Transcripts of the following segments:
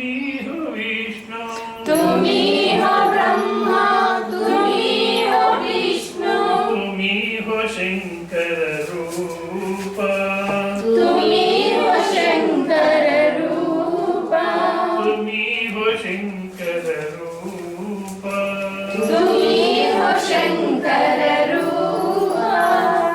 ही हो विष्णु, तुम ही हो ब्रह्मा, तुम ही हो विष्णु, तुम ही हो शंकर रूप, तुम ही हो शंकर रूप, तुम ही हो शंकर रूप, तुम ही हो शंकर रूप,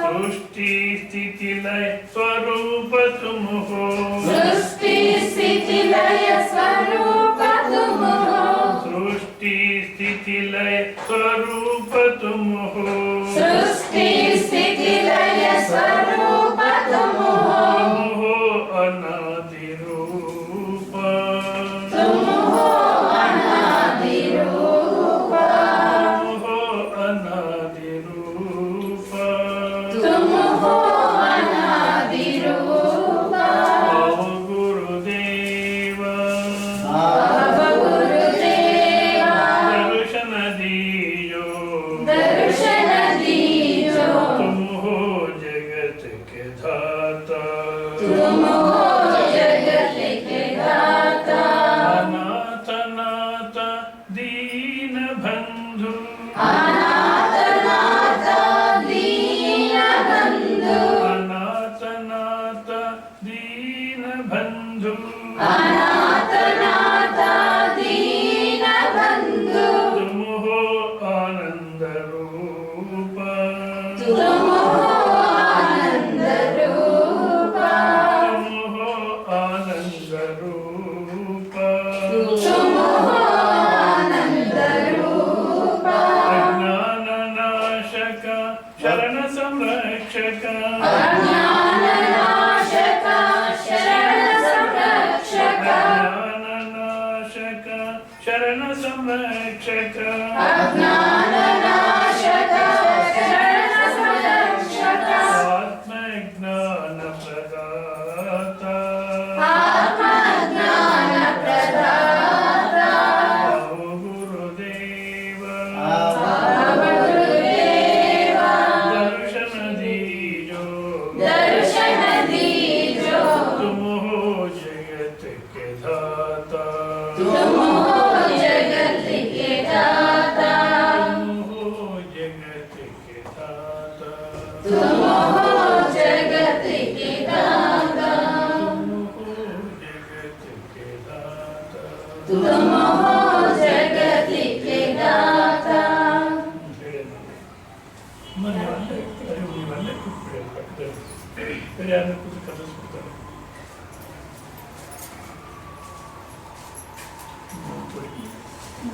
सृष्टि स्थिति लय स्वरूप तुम हो, सृष्टि स्थिति लय स्वरूप तुम हो, सृष्टि स्थिति लय स्वरूप तुम हो, सृष्टि स्थिति लय स्वरूप तुम हो, तुम हो अनादि रूप, तुम हो अनादि रूप, तुम हो अनादि रूप, तुम हो अनादि रूप, भव गुरुदेव भव गुरुदेव दर्शन दीजो, दर्शन दीजो, तुम हो जगत के धाता, तुम हो जगत के दाता, अनाथ नाथ दीन बंधु, अनाथ नाथ दीन बंधु, अनाथ नाथ दीन बंधु, अनाथ नाथ दीन बंधु, तुम हो आनंद रूप, तुम हो आनंद रूप, तुम हो आनंद रूप, तुम हो आनंद रूप, अज्ञान नाशक शरण संरक्षक, अज्ञान नाशक शरण संरक्षक, अज्ञान नाशक शरण संरक्षक, अज्ञान नाशक शरण संरक्षक, आत्मज्ञान प्रदाता, आत्मज्ञान प्रदाता, भव गुरुदेव भव गुरुदेव दर्शन दीजो, दर्शन दीजो, तुम हो जगत के दाता, तुम हो जगत के दाता, तुम हो जगत के दाता, तुम हो जगत के दाता, तुम हो जगत के दाता. तुम हो जगत के दाता. ಮನೆ ಅಲ್ಲೇ ನೀವಲ್ಲೇ ಕೂತ್ಬಿಡಿ ಪಕ್ಕದಲ್ಲಿ ಬೇರೆ ಯಾರನ್ನ ಕೂತು ಕಲಿಸ್ಬಿಡ್ತಾರೆ.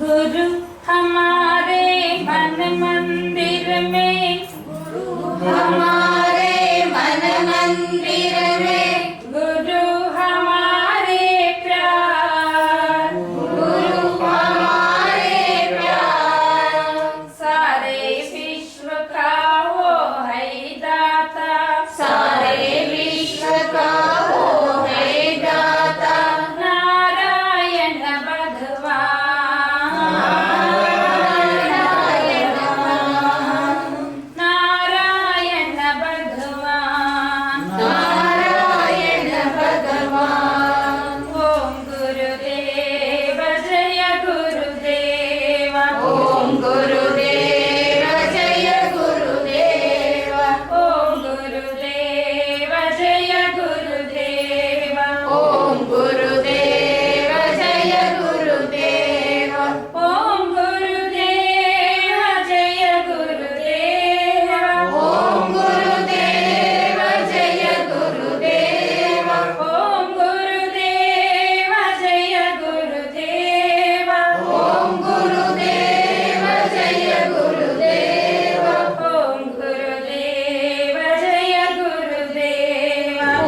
गुरु हमारे मन मंदिर में, गुरु हमारे मन मंदिर में, गुरु हमारे प्यार, गुरु हमारे प्यार, सारे विश्व का वो है दाता, सारे विश्व का वो है दाता, नारायण भगवान, नारायण भगवान, नारायण भगवान, ओम गुरुदेव जय गुरुदेव, ओम गुरुदेव जय गुरुदेव, ओम गुरुदेव जय गुरुदेव, ओम गुरुदेव जय गुरुदेव, ओम गुरुदेव जय गुरुदेव, ओम गुरुदेव जय गुरुदेव, ओम गुरुदेव जय गुरुदेव, ओम गुरुदेव जय गुरुदेव, ओम गुरुदेव जय गुरुदेव,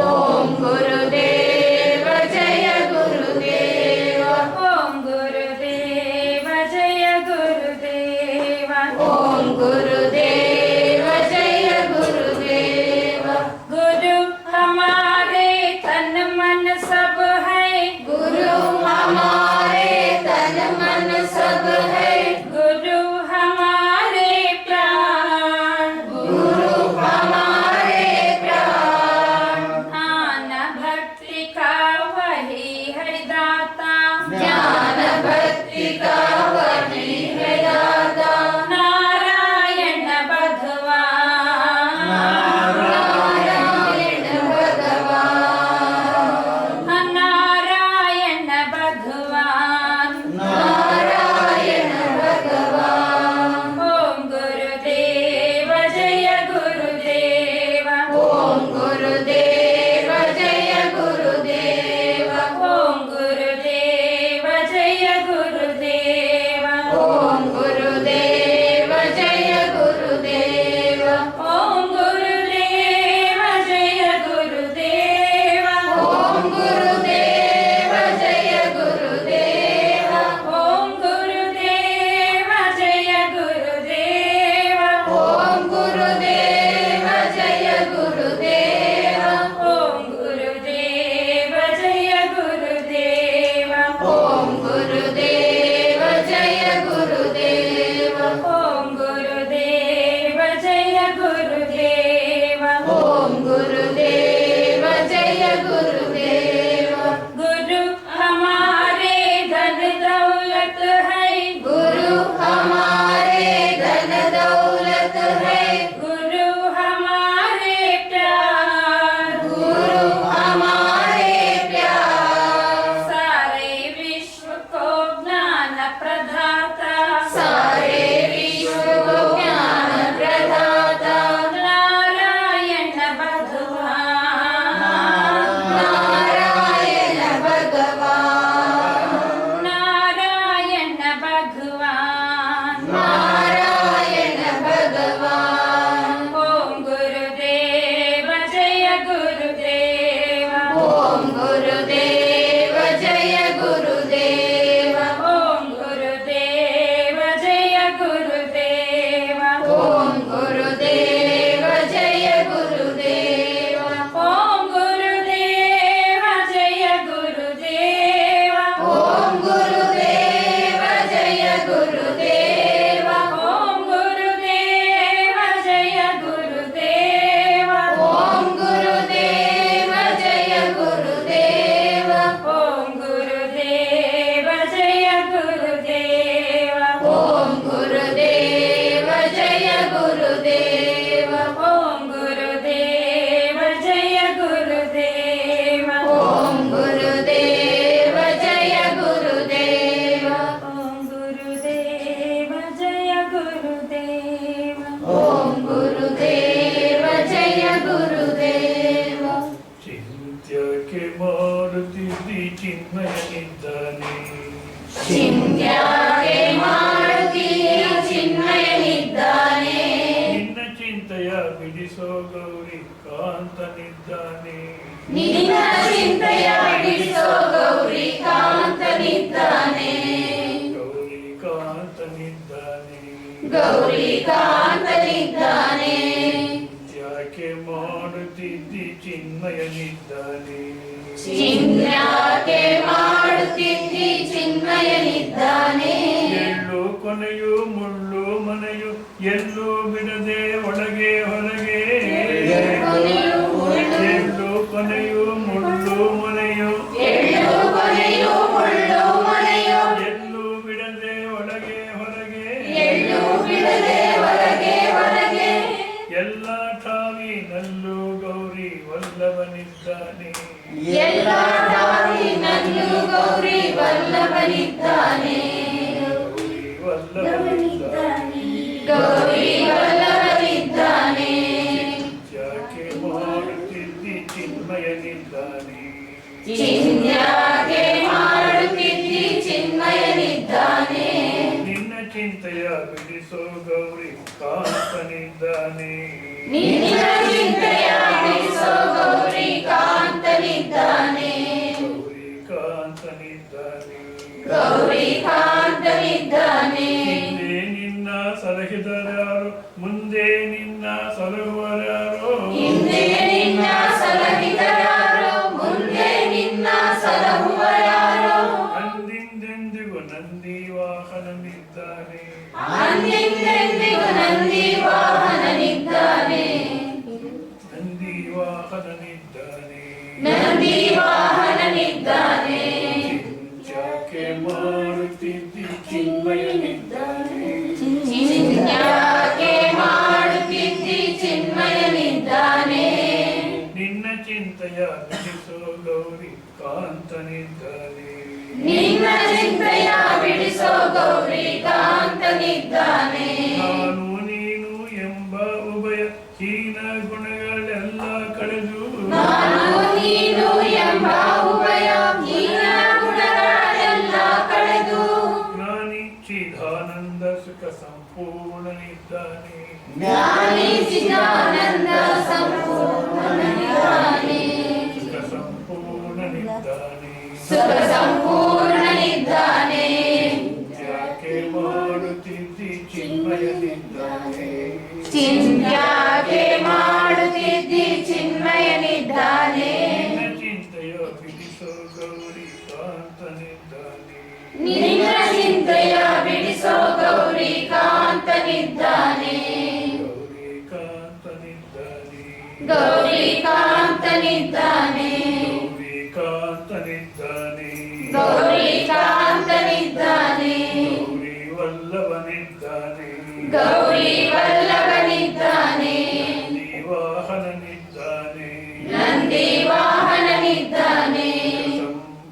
ओम गुरुदेव जय गुरुदेव, ओम गुरुदेव जय गुरुदेव, ओम गुरुदेव जय गुरुदेव, गुरु हमारे तन मन सब है, गुरु हमारे तन मन सब है, गुरु हमारे प्राण, गुरु हमारे प्राण, ज्ञान भक्ति का वही है दाता, का वही है दाता नारायण भगवान नारायण भगवान नारायण भगवान नारायण भगवान ओम गुरुदेव जय गुरुदेव ओम गुरुदेव जय गुरुदेव ओम गुरुदेव जय गुरुदेव ओम गुरुदेव जय गुरुदेव ओम गुरुदेव जय गुरुदेव ओम गुरुदेव जय गुरुदेव ओम गुरुदेव जय गुरुदेव ओम गुरुदेव जय गुरुदेव ओम गुरुदेव जय गुरुदेव ओम गुरुदेव जय गुरुदेव ओम गुरुदेव जय गुरुदेव ओम गुरुदेव जय गुरुदेव गुरु हमारे धन दौलत है गुरु हमारे धन दौलत है गुरु हमारे प्यार गुरु हमारे प्यार सारे विश्व को ज्ञान प्रदाता सारे विश्व को ज्ञान प्रदाता नारायण भगवान नारायण भगवान नारायण भगवान नारायण भगवान ओम गुरुदेव जय गुरुदेव ओम गुरुदेव जय गुरुदेव ओम गुरुदेव जय गुरुदेव ओम गुरुदेव जय गुरुदेव ओम गुरुदेव जय गुरुदेव ओम गुरुदेव जय गुरुदेव ओम गुरुदेव जय गुरुदेव ओम गुरुदेव जय गुरुदेव ओम गुरुदेव जय गुरुदेव ओम गुरुदेव जय गुरुदेव ओम गुरुदेव जय गुरुदेव ओम गुरुदेव जय गुरुदेव ओम गुरुदेव जय गुरुदेव ओम गुरुदेव जय गुरुदेव ಚಿಂತ್ಯಕ್ಕೆ ಮಾಡುತ್ತಿದ್ದಿ ಚಿನ್ಮಯನಿದ್ದಾನೆ ಚಿಂತ್ಯಕ್ಕೆ ಮಾಡುತ್ತೀಯ ಚಿನ್ಮಯನಿದ್ದಾನೆ ನಿನ್ನ ಚಿಂತೆಯ ಬಿಡಿಸೋ ಗೌರಿ ಕಾಂತನಿದ್ದಾನೆ ನಿನ್ನ ಚಿಂತೆಯ ಬಿಡಿಸೋ ಗೌರಿ ಕಾಂತನಿದ್ದಾನೆ ಗೌರಿ ಕಾಂತನಿದ್ದಾನೆ ಗೌರಿ ಕಾಂತನಿದ್ದಾನೆ ಯಾಕೆ ಮಾಡುತ್ತಿದ್ದಿ ಚಿನ್ಮಯನಿದ್ದಾನೆ ಚಿಂತ್ಯಕ್ಕೆ ಮಾಡುತ್ತಿದ್ದಿ ಚಿನ್ಮಯನಿದ್ದಾನೆ ಎಳ್ಳು ಕೊನೆಯು ಮುಳ್ಳು ಮನೆಯು ಎಲ್ಲೂ ಬಿಡದೆ ಒಳಗೆ ಹೊರಗೆ ಎಳ್ಳು ಕೊನೆಯು ಮುಳ್ಳು ಮನೆಯು ಎಳ್ಳು ಕೊನೆಯು ಮುಳ್ಳು ಮನೆಯು ಎಲ್ಲೂ ಬಿಡದೆ ಒಳಗೆ ಹೊರಗೆ ಎಳ್ಳು ಬಿಡದೆ ಹೊರಗೆ ಹೊರಗೆ ಎಲ್ಲ ಠಾವಿನಲ್ಲೂ ಗೌರಿ ವಲ್ಲಭನಿದ್ದಾನೆ ಎಲ್ಲ ಠಾವಿನಲ್ಲೂ ಗೌರಿ ವಲ್ಲಭನಿದ್ದಾನೆ ಗೌರಿ ವಲ್ಲಭನಿದ್ದಾನೆ ಗೌರಿ ವಲ್ಲಭನಿದ್ದಾನೆ ಯಾಕೆ ಮಾಡುತ್ತಿದ್ದಿ ಚಿನ್ಮಯನಿದ್ದಾನೆ ಚಿಂತ್ಯಕ್ಕೆ ಮಾಡುತ್ತಿದ್ದಿ ಚಿನ್ಮಯನಿದ್ದಾನೆ ನಿನ್ನ ಚಿಂತೆಯ ಬಿಡಿಸೋ ಗೌರಿ ಕಾಂತನಿದ್ದಾನೆ ನಿನ್ನ ಚಿಂತೆಯ ಬಿಡಿಸೋ ಗೌರಿ ಕಾಂತನಿದ್ದಾನೆ ಗೌರಿ ಕಾಂತನಿದ್ದಾನೆ ಗೌರಿ ಕಾಂತನಿದ್ದಾನೆ ಹಿಂದೆ ನಿನ್ನ ಸಲಹಿದರಾರು ಮುಂದೆ ನಿನ್ನ ಸಲಹುವರಾರು ಹಿಂದೆ ನಿನ್ನ ಸಲಹಿದರಾರು ಮುಂದೆ ನಿನ್ನ ಸಲಹುವರಾರು ಅಂದಿಂದೆಂದಿಗೂ ನಂದಿ ವಾಹನನಿದ್ದಾನೆ ಅಂದಿಂದೆಂದಿಗೂ ನಂದಿ ವಾಹನನಿದ್ದಾನೆ ನಂದಿ ವಾಹನನಿದ್ದಾನೆ ನಂದಿ ವಾಹನನಿದ್ದಾನೆ ಯಾಕೆ ಮಾಡುತ್ತಿದ್ದಿ ನಿನ್ನ ಚಿಂತೆಯ ಬಿಡಿಸೋ ಗೌರಿಕಾಂತನಿದ್ದಾನೆ. ನಾನು ನೀನು ಎಂಬ ಉಭಯ ಹೀನ ಗುಣಗಳೆಲ್ಲ ಕಳೆದು ನಾನು ನೀನು ಎಂಬ ಉಭಯ ಹೀನ ಗುಣಗಳೆಲ್ಲ ಕಳೆದು ಜ್ಞಾನಿ ಚಿದಾನಂದ ಸುಖ ಸಂಪೂರ್ಣನಿದ್ದಾನೆ. ಜ್ಞಾನಿ ಚಿದಾನಂದ ಸಂಪೂರ್ಣನಿದ್ದಾನೆ. ಸುಖ ಸಂಪೂರ್ಣನಿದ್ದಾನೆ. ಸುಖ ಸಂಪೂರ್ಣನಿದ್ದಾನೆ. ಯಾಕೆ ಮಾಡುತ್ತಿದ್ದಿ ಚಿನ್ಮಯನಿದ್ದಾನೆ. ಚಿಂತ್ಯಾಕೆ ಮಾಡುತ್ತಿದ್ದಿ ಚಿನ್ಮಯನಿದ್ದಾನೆ. ನಿನ್ನ ಚಿಂತೆಯ ಬಿಡಿಸೋ ಗೌರಿಕಾಂತನಿದ್ದಾನೆ. ನಿನ್ನ ಚಿಂತೆಯ ಬಿಡಿಸೋ ಗೌರಿಕಾಂತನಿದ್ದಾನೆ. ಗೌರಿಕಾಂತನಿದ್ದಾನೆ. ಗೌರಿಕಾಂತನಿದ್ದಾನೆ. ಗೌರಿಕಾಂತನಿದ್ದಾನೆ. ಗೌರಿಕಾಂತನಿದ್ದಾನೆ. ಗೌರಿ ವಲ್ಲಭನಿದ್ದಾನೆ. ಗೌರಿ ವಲ್ಲಭನಿದ್ದಾನೆ. ವಾಹನನಿದ್ದಾನೆ. ನಂದಿ ವಾಹನನಿದ್ದಾನೆ.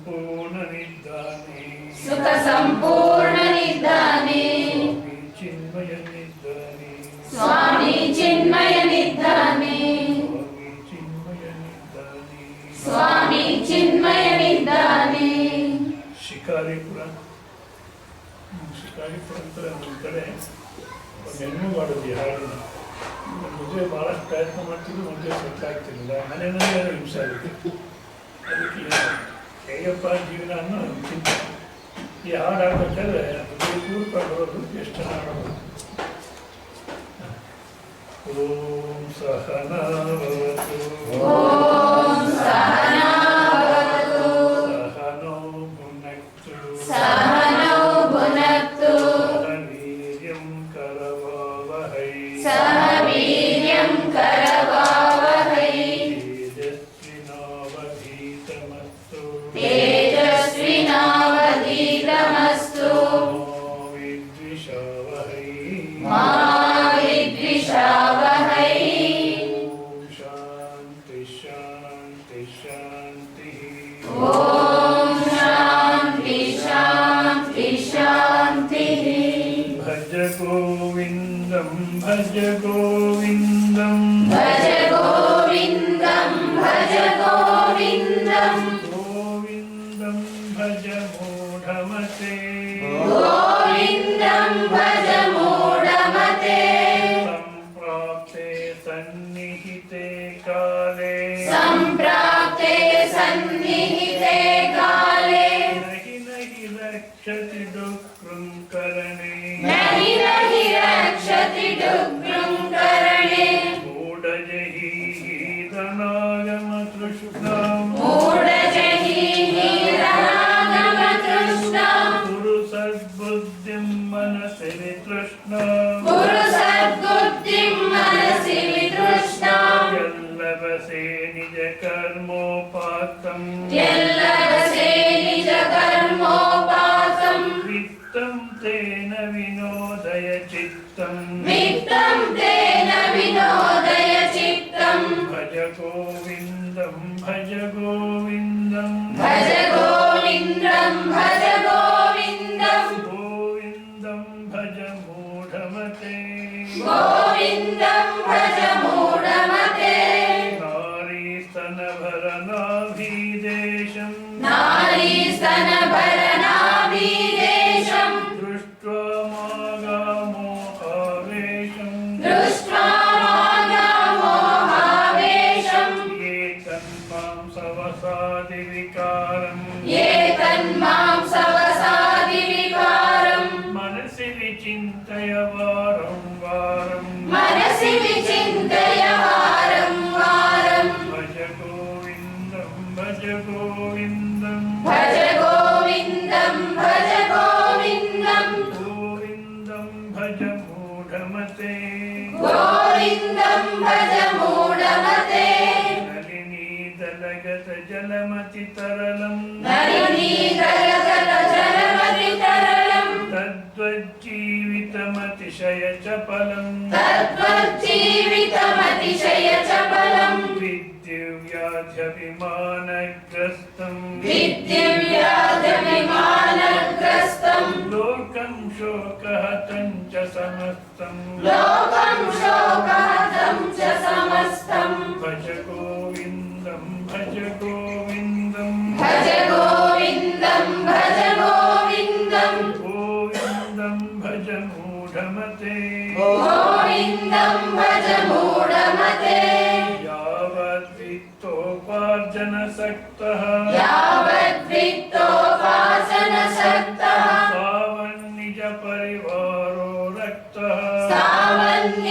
ಸಂಪೂರ್ಣನಿದ್ದಾನೆ. ಸುಖ ಸಂಪೂರ್ಣನಿದ್ದಾನೆ. ಚಿನ್ಮಯನಿದ್ದಾನೆ. ಸ್ವಾಮಿ ಚಿನ್ಮಯನಿದ್ದಾನೆ. ಸ್ವಾಮಿ ಚಿನ್ಮಯನಿದ್ದಾನೆ. ಶಿಕಾರಿಪುರ ಅಂತ ಒಂದು ಕಡೆ ಒಂದು ಹೆಣ್ಣು ಮಾಡೋದು ಈ ಹಾಡಿನ ಮದುವೆ ಭಾಳಷ್ಟು ಪ್ರಯತ್ನ ಮಾಡ್ತಿದ್ರು, ಮದುವೆ ಸೆಟ್ ಆಗ್ತಿರಲಿಲ್ಲ. ಮನೆಯಲ್ಲೇ ಹಿಂಸೆ ಆಗುತ್ತೆ. ಅದಕ್ಕೆ ಹೇಗಪ್ಪ ಜೀವನ ಅನ್ನೋ ಚಿಂತೆ. ಈ ಹಾಡು ಹಾಡ್ಬೇಕಾದ್ರೆ ಮದುವೆ ಕೂರ್ಕೊಂಡು ಬರೋದು ಎಷ್ಟು ಹಾಡೋದು. ಓಂ ಸಹನಾವತು. ಓಂ ಸಹನಾವತು. ಸಹನೋ ಭುನಕ್ತು. ಸಹನೌ ಭುನಕ್ತು. ಸಹವೀರ್ಯಂ ಕರವಾವಹೈ. ಸಹವೀರ್ಯಂ ಕರವಾವಹೈ. ತೇಜಸ್ವಿನಾವಧೀತಮಸ್ತು. ತೇಜಸ್ವಿನಾವಧೀತಮಸ್ತು. ವಿದ್ವಿಷಾವಹೈ. ಮಾ ವಿದ್ವಿಷಾವಹೈ. ಓಂ ಶಾಂತಿ ಶಾಂತಿ ಶಾಂತಿ. ಓಂ ಶಾಂತಿ ಶಾಂತಿ ಶಾಂತಿ. ಭಜ ಗೋವಿಂದಂ ಭಜ ಗೋವಿಂದಂ. ಭಜ ಗೋವಿಂದಂ ಭಜ ಗೋವಿಂದಂ. ಗೋವಿಂದಂ ಭಜ ಮೂಢಮತೆ. ಗೋವಿಂದಂ ಭಜ ಮೂಢಮತೆ. ಸಂಪ್ರಾಪ್ತೆ ಸನ್ನಿಹಿತೆ ಕಾಲೇ. ಸಂಪ್ರಾಪ್ತೆ ಸನ್ನಿಹಿತೆ ಕಾಲೇ. ನಹಿ ನಹಿ ರಕ್ಷತಿ ದುಃಖೃಂಕರಣೆ. ನಹಿ ನಹಿ ರಕ್ಷತಿ ದುಃಖೃಂಕರಣೆ. ಮೂಢಜಹೀಧನಾಗಮ ತೃಷ್ಣಾಂ. ಮೂಢಜಹೀಧನಾಗಮ ತೃಷ್ಣಾಂ. ಕುರು ಸದ್ಬುದ್ಧಿಂ ಮನಸಿ ವಿತೃಷ್ಣಾಂ. ಕುರು ಸದ್ಬುದ್ಧಿಂ ಮನಸಿ ವಿತೃಷ್ಣಾಂ. ಎಲ್ಲವಸೆ ನಿಜ ಕರ್ಮೋಪಾತಂ. ಎಲ್ಲರಸೆ ನಿಜ ಕರ್ಮೋಪಾತಂ. ವಿತ್ತಂ ತೇನ ವಿನೋದಯ ಚಿತ್ತಂ. ವಿತ್ತಂ ತೇನ ವಿನೋದಯ ಚಿತ್ತಂ. ಭಜ ಗೋವಿಂದಂ ಭಜ ಗೋವಿಂದಂ. ಭಜ ಗೋವಿಂದಂ ಭಜ ಗೋವಿಂದಂ. ಗೋವಿಂದಂ ಭಜ ಮೂಢಮತೆ. ಗೋವಿಂದಂ ಭಜ ಮೂಢಮತೆ. ನಾರೀ ಸ್ತನಭರನಾಭೀದೇಶಂ. ನಾರೀ ಸ್ತನಭರನಾಭೀದೇಶಂ. ದೃಷ್ಟ್ವಾ ಮಾಗಾಮೋಹಾವೇಶಂ. ದೃಷ್ಟ್ವಾ ಮಾಗಾಮೋಹಾವೇಶಂ. ಯೇ ತನ್ಮಾಂ ಸವಸಾದಿ ವಿಕಾರಂ. ಯೇ ತನ್ಮಾಂ ಸವಸಾದಿ ವಿಕಾರಂ. ಮನಸಿ ವಿಚಿಂತಯ ವಾರಂ ವಾರಂ. ಮನಸಿ ವಿಚಿಂತಯ ವಾರಂ ವಾರಂ. ಭಜ ಗೋವಿಂದಂ ಭಜ ಗೋವಿಂದಂ. ಭಜ ಗೋವಿಂದಂ ಭಜ ಗೋವಿಂದಂ. ಗೋವಿಂದಂ ಭಜ ಮೂಢಮತೆ. ಗೋವಿಂದಂ ಭಜ ಮೂಢಮತೆ. ನಳಿನಿ ದಲಗತ ಜಲಮತಿ ತರಳಂ. ನಳಿನಿ ದಲಗತ ಜಲಮತಿ ತರಳಂ. ತದ್ವಜ್ಜೀವಿತಮತಿಶಯ ಚಪಲಂ. ತದ್ವಜ್ಜೀವಿತಮತಿಶಯ ಚಪಲಂ. ವಿದ್ಯುವ್ಯಾಧ್ಯಭಿಮಾನಗ್ರಸ್ತಂ. ವಿದ್ಯುವ್ಯಾ समस्तं लोकं शोकहतं च समस्तं भज गोविन्दं भज गोविन्दं भज गोविन्दं भज गोविन्दं गोविन्दं भज मूढमते गोविन्दं भज मूढमते यावद्वित्तोपार्जनसक्तः यावद्वित्तोपार्जनसक्तः तावन्निजपरिवारो रक्तः तावन्निजपरिवारो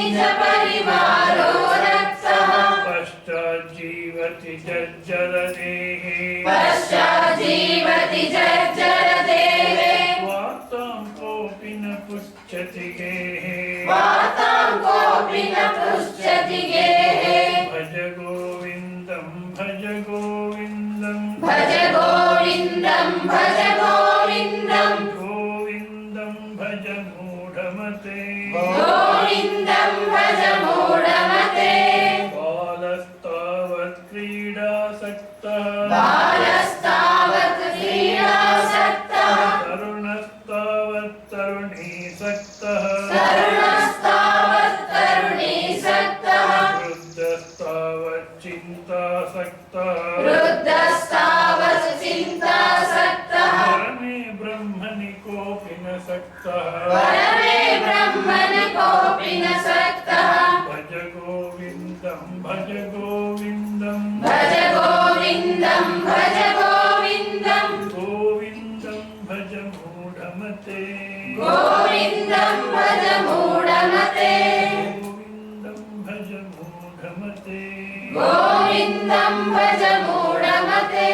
रक्तः पश्चाज्जीवति जज्जरदेः पश्चाज्जीवति जर्जरदेहे वार्तां कोऽपि न पुच्छति गेः वार्तां कोऽपि न पृच्छति गेहे भज गोविन्दं भज गोविन्दं भज गोविन्दं भज गोविन्दं गोविन्दं भज मूढमते गोविन्दं भज मूढमते बालस्तावत् क्रीडासक्तः बालस्तावत् क्रीडासक्तः तरुणस्तावत् तरुणीसक्तः तरुणस्तावत् तरुणीसक्तः वृद्धस्तावत् चिन्तासक्तः वृद्धस्तावत् चिन्तासक्तः परमे ब्रह्मणि कोऽपि न सक्तः परमे ब्रह्मणि कोऽपि न सक्तः भज गोविन्दं भज गोविन्दं भज गोविन्दं भज गोविन्दं गोविन्दं भज मूढमते गोविन्दं भज मूढमते गोविन्दं भज मूढमते गोविन्दं भज मूढमते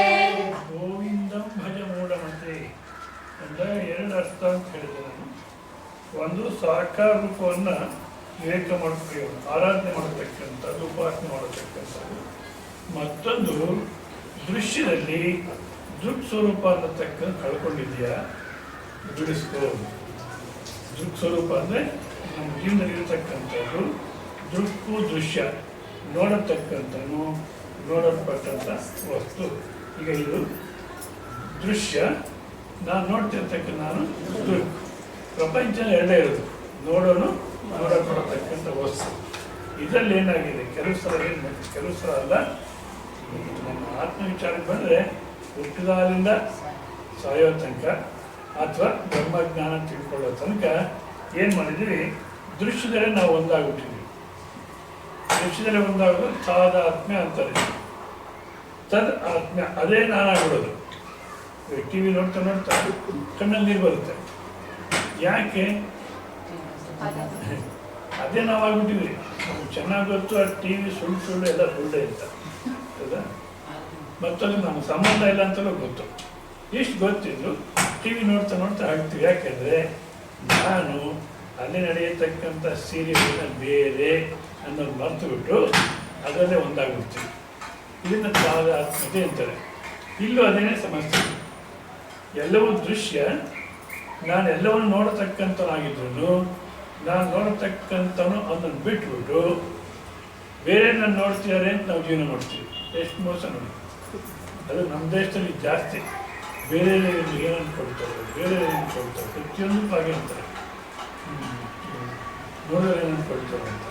ಗೋವಿಂದಂ ಭಜ ಮೂಢಮತೆ ಅಂದರೆ ಎರಡು ಅರ್ಥ ಅಂತ ಹೇಳಿದೆ ನಾನು. ಒಂದು ಸಾಕಾರ ರೂಪವನ್ನು ವಿವೇಕ ಮಾಡ್ಕೊಳ್ಳಿ ಆರಾಧನೆ ಮಾಡತಕ್ಕಂಥದ್ದು ಉಪಾಸನೆ ಮಾಡತಕ್ಕಂಥದ್ದು. ಮತ್ತೊಂದು ದೃಶ್ಯದಲ್ಲಿ ದೃಕ್ ಸ್ವರೂಪ ಅನ್ನತಕ್ಕಂಥ ಕಳ್ಕೊಂಡಿದೆಯಾ ಬಿಡಿಸ್ಕೋ. ದೃಕ್ ಸ್ವರೂಪ ಅಂದರೆ ನಮ್ಮ ಜೀವನದಲ್ಲಿ ಇರತಕ್ಕಂಥದ್ದು ದೃಕ್ಕು ದೃಶ್ಯ ನೋಡತಕ್ಕಂಥನು ನೋಡಲ್ಪಟ್ಟಂಥ ವಸ್ತು. ಈಗ ಇದು ದೃಶ್ಯ, ನಾನು ನೋಡ್ತಿರ್ತಕ್ಕ ನಾನು ದೃಕ್. ಪ್ರಪಂಚ ಎರಡೇ ಇರೋದು, ನೋಡೋನು ನೋಡಲ್ಪಡತಕ್ಕಂಥ ವಸ್ತು. ಇದರಲ್ಲಿ ಏನಾಗಿದೆ, ಕೆಲವು ಸಲ ಏನು ಮಾಡ್ತೀವಿ, ಕೆಲವು ಸಲ ಅಲ್ಲ. ನಮ್ಮ ಆತ್ಮವಿಚಾರಕ್ಕೆ ಬಂದರೆ ಹುಟ್ಟಿದಾಗಿಂದ ಸಾಯೋ ತನಕ ಅಥವಾ ಬ್ರಹ್ಮಜ್ಞಾನ ತಿಳ್ಕೊಳ್ಳೋ ತನಕ ಏನು ಮಾಡಿದ್ದೀವಿ, ದೃಶ್ಯದಲ್ಲೇ ನಾವು ಒಂದಾಗ್ಬಿಟ್ಟಿದ್ದೀವಿ. ದೃಶ್ಯದಲ್ಲೇ ಒಂದಾಗೋದು ತಾದಾತ್ಮ್ಯ ಅಂತಾರೆ. ತದ್ ಆತ್ಮ್ಯ ಅದೇ ನಾನಾಗ್ಬಿಡೋದು. ಟಿ ವಿ ನೋಡ್ತಾ ನೋಡ್ತಾ ಕಣ್ಣಲ್ಲಿ ನೀರು ಬರುತ್ತೆ. ಯಾಕೆ? ಅದೇ ನಾವಾಗ್ಬಿಟ್ಟಿದ್ವಿ. ನಮ್ಗೆ ಚೆನ್ನಾಗಿ ಗೊತ್ತು ಆ ಟಿ ವಿ ಸುಳ್ಳು ಸುಳ್ಳು ಎಲ್ಲ ಸುಳ್ಳೆ ಅಂತ, ಹೌದಾ? ಮತ್ತದು ನಮ್ಗೆ ಸಂಬಂಧ ಇಲ್ಲ ಅಂತಲೂ ಗೊತ್ತು. ಇಷ್ಟು ಗೊತ್ತಿದ್ದು ಟಿ ವಿ ನೋಡ್ತಾ ನೋಡ್ತಾ ಆಗ್ತೀವಿ. ಯಾಕೆಂದರೆ ನಾನು ಅಲ್ಲಿ ನಡೆಯತಕ್ಕಂಥ ಸೀರಿಯಲ್ನ ಬೇರೆ ಅನ್ನೋದು ಮರೆತು ಬಿಟ್ಟು ಅದರಲ್ಲೇ ಒಂದಾಗ್ಬಿಡ್ತೀವಿ. ಇದನ್ನು ತಾದಾತ್ಮ್ಯತೆ ಅಂತಾರೆ. ಇಲ್ಲೂ ಅದೇನೇ ಸಮಸ್ಯೆ. ಎಲ್ಲವೂ ದೃಶ್ಯ, ನಾನು ಎಲ್ಲವನ್ನು ನೋಡತಕ್ಕಂಥನಾಗಿದ್ರು ನಾನು ನೋಡತಕ್ಕಂಥವನು ಅದನ್ನು ಬಿಟ್ಬಿಟ್ಟು ಬೇರೆ ನಾನು ನೋಡ್ತಿದ್ದಾರೆ ಅಂತ ನಾವು ಜೀವನ ಮಾಡ್ತೀವಿ. ಎಷ್ಟು ಮೋಸ ನೋಡಿ. ಅದು ನಮ್ಮ ದೇಶದಲ್ಲಿ ಜಾಸ್ತಿ. ಬೇರೆ ಏನು ಅಂದ್ಕೊಳ್ತಾರೆ, ಬೇರೆ ಏನು ಅಂದ್ಕೊಳ್ತಾರೆ, ಪ್ರತಿಯೊಂದು ಹಾಗೆ ಅಂತಾರೆ. ನೋಡೋರು ಏನು ಅಂದ್ಕೊಳ್ತಾರೆ ಅಂತ,